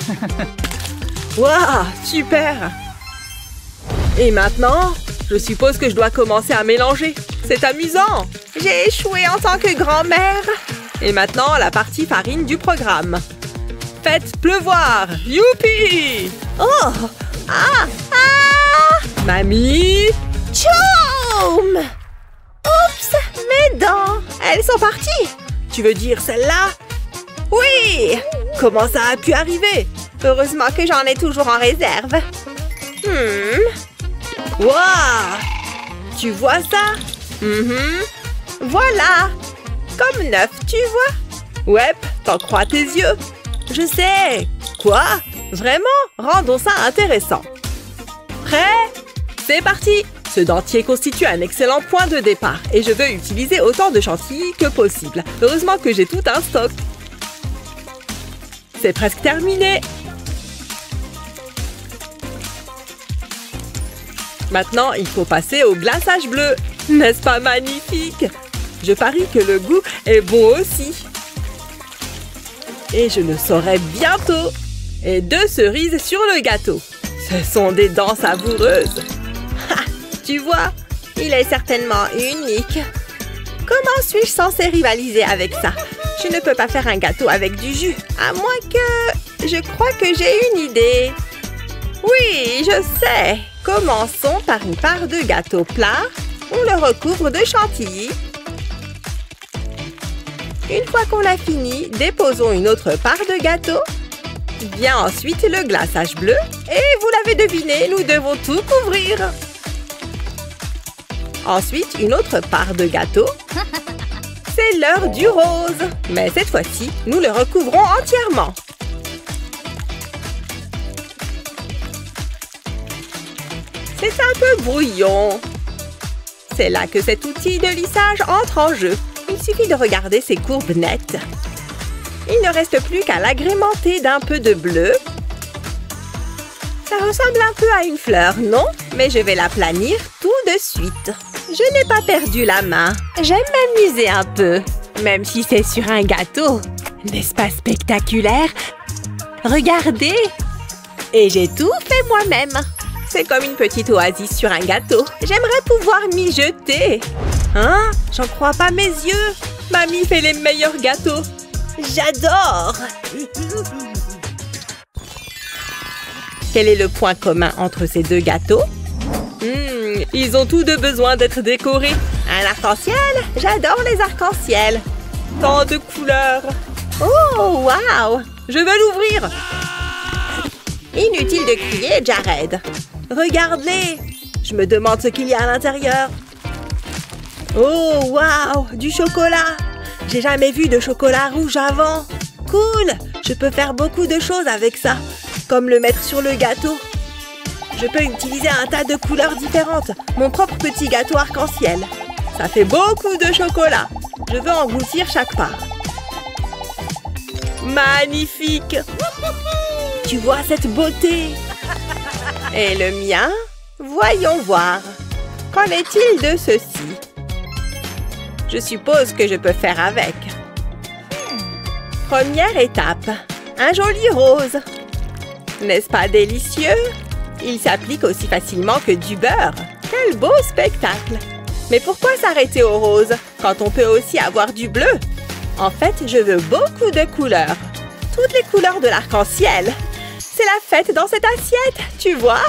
Waouh, super. Et maintenant, Je suppose que je dois commencer à mélanger. C'est amusant. J'ai échoué en tant que grand-mère. Et maintenant, la partie farine du programme. Faites pleuvoir. Youpi! Oh! Ah! Ah! Mamie! Tchoum! Oups! Mes dents! Elles sont parties! Tu veux dire celle-là? Oui! Comment ça a pu arriver? Heureusement que j'en ai toujours en réserve. Waouh! Tu vois ça? Voilà! Comme neuf, tu vois? Ouais, t'en crois tes yeux? Je sais! Quoi? Vraiment? Rendons ça intéressant. Prêt? C'est parti! Ce dentier constitue un excellent point de départ et je veux utiliser autant de chantilly que possible. Heureusement que j'ai tout un stock. C'est presque terminé. Maintenant, il faut passer au glaçage bleu. N'est-ce pas magnifique? Je parie que le goût est bon aussi. Et je le saurai bientôt. Et 2 cerises sur le gâteau. Ce sont des dents savoureuses. Ha! Tu vois, il est certainement unique. Comment suis-je censée rivaliser avec ça? Je ne peux pas faire un gâteau avec du jus, à moins que... Je crois que j'ai une idée. Oui, je sais. Commençons par une part de gâteau plat. On le recouvre de chantilly. Une fois qu'on a fini, déposons une autre part de gâteau. Vient ensuite le glaçage bleu. Et vous l'avez deviné, nous devons tout couvrir. Ensuite, une autre part de gâteau. C'est l'heure du rose. Mais cette fois-ci, nous le recouvrons entièrement. C'est un peu brouillon. C'est là que cet outil de lissage entre en jeu. Il suffit de regarder ces courbes nettes. Il ne reste plus qu'à l'agrémenter d'un peu de bleu. Ça ressemble un peu à une fleur, non? Mais je vais l'aplanir tout de suite. Je n'ai pas perdu la main. J'aime m'amuser un peu, même si c'est sur un gâteau. N'est-ce pas spectaculaire? Regardez! Et j'ai tout fait moi-même. C'est comme une petite oasis sur un gâteau. J'aimerais pouvoir m'y jeter. Hein? J'en crois pas mes yeux. Mamie fait les meilleurs gâteaux. J'adore! Quel est le point commun entre ces deux gâteaux? Ils ont tous deux besoin d'être décorés. Un arc-en-ciel? J'adore les arcs-en-ciel. Tant de couleurs. Oh, wow! Je veux l'ouvrir. Inutile de crier, Jared. Regarde-les. Je me demande ce qu'il y a à l'intérieur. Oh, wow! Du chocolat. J'ai jamais vu de chocolat rouge avant. Cool! Je peux faire beaucoup de choses avec ça. Comme le mettre sur le gâteau. Je peux utiliser un tas de couleurs différentes. Mon propre petit gâteau arc-en-ciel. Ça fait beaucoup de chocolat. Je veux engloutir chaque part. Magnifique! Tu vois cette beauté? Et le mien? Voyons voir. Qu'en est-il de ceci? Je suppose que je peux faire avec. Première étape. Un joli rose. N'est-ce pas délicieux? Il s'applique aussi facilement que du beurre. Quel beau spectacle! Mais pourquoi s'arrêter au rose quand on peut aussi avoir du bleu? En fait, je veux beaucoup de couleurs. Toutes les couleurs de l'arc-en-ciel. C'est la fête dans cette assiette, tu vois?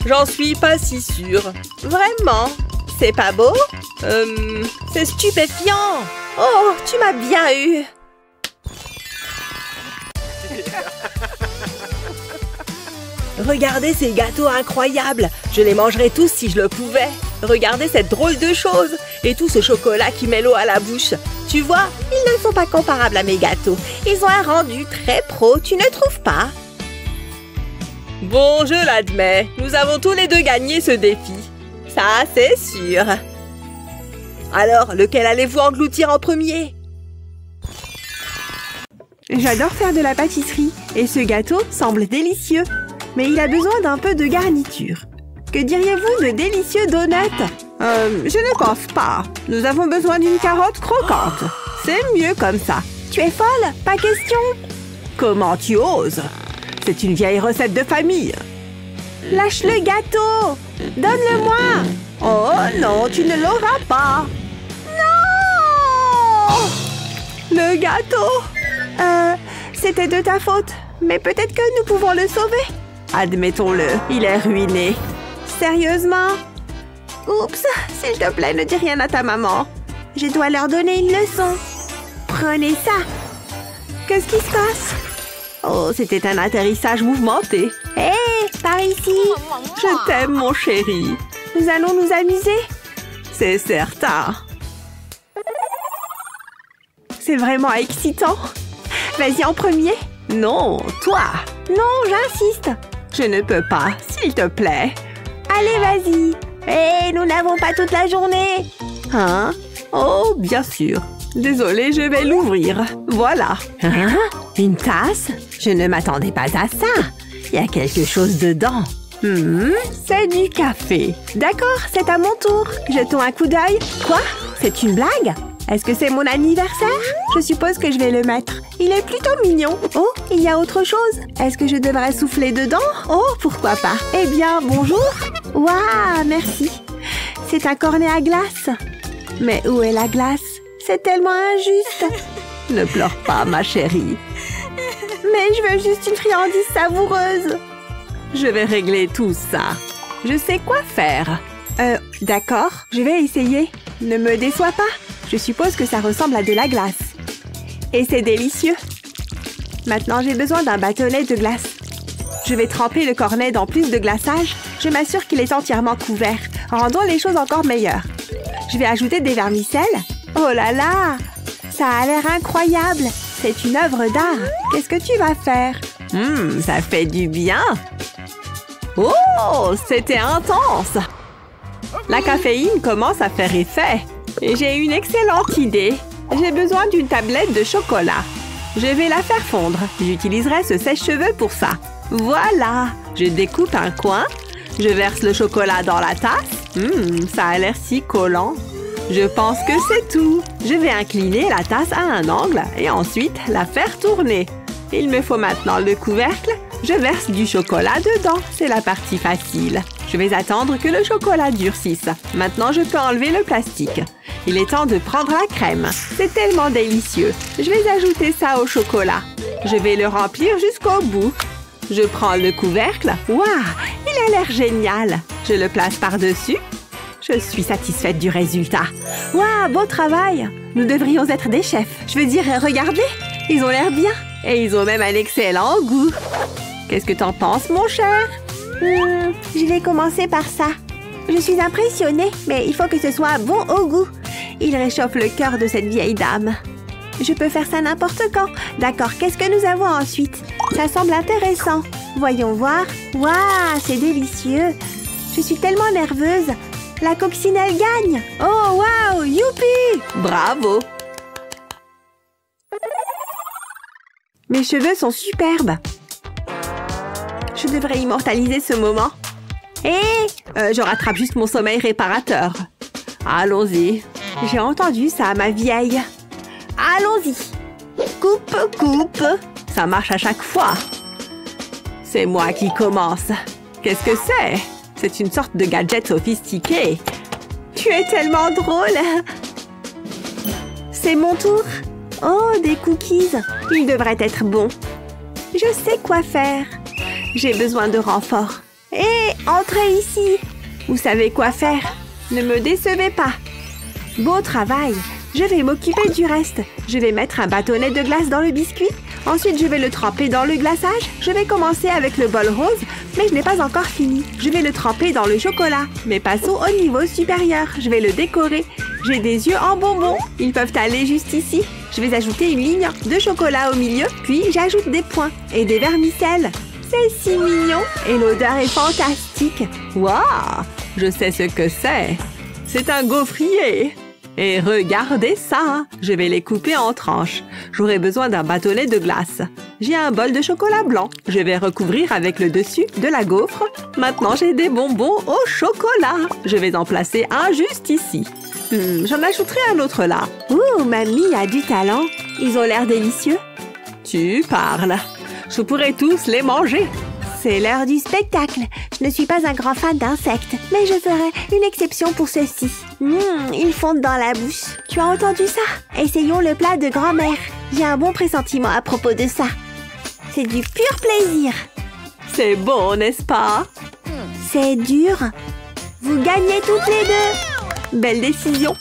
J'en suis pas si sûre. Vraiment? C'est pas beau? C'est stupéfiant! Oh, tu m'as bien eu! Regardez ces gâteaux incroyables! Je les mangerais tous si je le pouvais! Regardez cette drôle de chose! Et tout ce chocolat qui met l'eau à la bouche! Tu vois, ils ne sont pas comparables à mes gâteaux. Ils ont un rendu très pro, tu ne trouves pas? Bon, je l'admets. Nous avons tous les deux gagné ce défi. Ça, c'est sûr. Alors, lequel allez-vous engloutir en premier? J'adore faire de la pâtisserie et ce gâteau semble délicieux. Mais il a besoin d'un peu de garniture. Que diriez-vous de délicieux donuts? Je ne pense pas. Nous avons besoin d'une carotte croquante. C'est mieux comme ça. Tu es folle? Pas question. Comment tu oses? C'est une vieille recette de famille. Lâche le gâteau! Donne-le-moi! Oh non, tu ne l'auras pas! Non! Le gâteau! C'était de ta faute, mais peut-être que nous pouvons le sauver. Admettons-le, il est ruiné. Sérieusement? Oups, s'il te plaît, ne dis rien à ta maman. Je dois leur donner une leçon. Prenez ça. Qu'est-ce qui se passe? Oh, c'était un atterrissage mouvementé. Hé, par ici. Je t'aime, mon chéri. Nous allons nous amuser? C'est certain. C'est vraiment excitant. Vas-y en premier. Non, toi. Non, j'insiste. Je ne peux pas, s'il te plaît. Allez, vas-y. Hé, nous n'avons pas toute la journée. Hein? Oh, bien sûr. Désolée, je vais l'ouvrir. Voilà. Hein? Une tasse? Je ne m'attendais pas à ça. Il y a quelque chose dedans. C'est du café. D'accord, c'est à mon tour. Jetons un coup d'œil. Quoi? C'est une blague? Est-ce que c'est mon anniversaire? Je suppose que je vais le mettre. Il est plutôt mignon. Oh, il y a autre chose. Est-ce que je devrais souffler dedans? Oh, pourquoi pas. Eh bien, bonjour. Waouh, merci. C'est un cornet à glace. Mais où est la glace? C'est tellement injuste. Ne pleure pas, ma chérie. Mais je veux juste une friandise savoureuse. Je vais régler tout ça. Je sais quoi faire. D'accord, je vais essayer. Ne me déçois pas. Je suppose que ça ressemble à de la glace. Et c'est délicieux. Maintenant, j'ai besoin d'un bâtonnet de glace. Je vais tremper le cornet dans plus de glaçage. Je m'assure qu'il est entièrement couvert. Rendons les choses encore meilleures. Je vais ajouter des vermicelles. Oh là là! Ça a l'air incroyable. C'est une œuvre d'art. Qu'est-ce que tu vas faire? Ça fait du bien. Oh, c'était intense. La caféine commence à faire effet. Et j'ai une excellente idée. J'ai besoin d'une tablette de chocolat. Je vais la faire fondre. J'utiliserai ce sèche-cheveux pour ça. Voilà. Je découpe un coin. Je verse le chocolat dans la tasse. Ça a l'air si collant. Je pense que c'est tout. Je vais incliner la tasse à un angle et ensuite la faire tourner. Il me faut maintenant le couvercle. Je verse du chocolat dedans. C'est la partie facile. Je vais attendre que le chocolat durcisse. Maintenant, je peux enlever le plastique. Il est temps de prendre la crème. C'est tellement délicieux. Je vais ajouter ça au chocolat. Je vais le remplir jusqu'au bout. Je prends le couvercle. Waouh, il a l'air génial. Je le place par-dessus. Je suis satisfaite du résultat. Waouh, beau travail. Nous devrions être des chefs. Je veux dire, regardez, ils ont l'air bien. Et ils ont même un excellent goût. Qu'est-ce que t'en penses, mon cher? Je vais commencer par ça. Je suis impressionnée, mais il faut que ce soit bon au goût. Il réchauffe le cœur de cette vieille dame. Je peux faire ça n'importe quand. D'accord, qu'est-ce que nous avons ensuite? Ça semble intéressant. Voyons voir. Waouh, c'est délicieux. Je suis tellement nerveuse. La coccinelle gagne. Oh, waouh, youpi! Bravo! Mes cheveux sont superbes. Je devrais immortaliser ce moment. Je rattrape juste mon sommeil réparateur. Allons-y. J'ai entendu ça, ma vieille. Allons-y. Coupe, coupe. Ça marche à chaque fois. C'est moi qui commence. Qu'est-ce que c'est? C'est une sorte de gadget sophistiqué. Tu es tellement drôle. C'est mon tour. Oh, des cookies. Ils devraient être bons. Je sais quoi faire. J'ai besoin de renfort. Entrez ici. Vous savez quoi faire. Ne me décevez pas. Beau travail. Je vais m'occuper du reste. Je vais mettre un bâtonnet de glace dans le biscuit. Ensuite, je vais le tremper dans le glaçage. Je vais commencer avec le bol rose, mais je n'ai pas encore fini. Je vais le tremper dans le chocolat. Mais passons au niveau supérieur. Je vais le décorer. J'ai des yeux en bonbons. Ils peuvent aller juste ici. Je vais ajouter une ligne de chocolat au milieu. Puis, j'ajoute des points et des vermicelles. C'est si mignon. Et l'odeur est fantastique. Waouh! Je sais ce que c'est. C'est un gaufrier. Et regardez ça! Je vais les couper en tranches. J'aurai besoin d'un bâtonnet de glace. J'ai un bol de chocolat blanc. Je vais recouvrir avec le dessus de la gaufre. Maintenant, j'ai des bonbons au chocolat. Je vais en placer un juste ici. J'en ajouterai un autre là. Ouh, mamie a du talent. Ils ont l'air délicieux. Tu parles. Je pourrais tous les manger. C'est l'heure du spectacle. Je ne suis pas un grand fan d'insectes, mais je ferai une exception pour ceux-ci. Ils fondent dans la bouche. Tu as entendu ça? Essayons le plat de grand-mère. J'ai un bon pressentiment à propos de ça. C'est du pur plaisir. C'est bon, n'est-ce pas? C'est dur. Vous gagnez toutes les deux. Belle décision.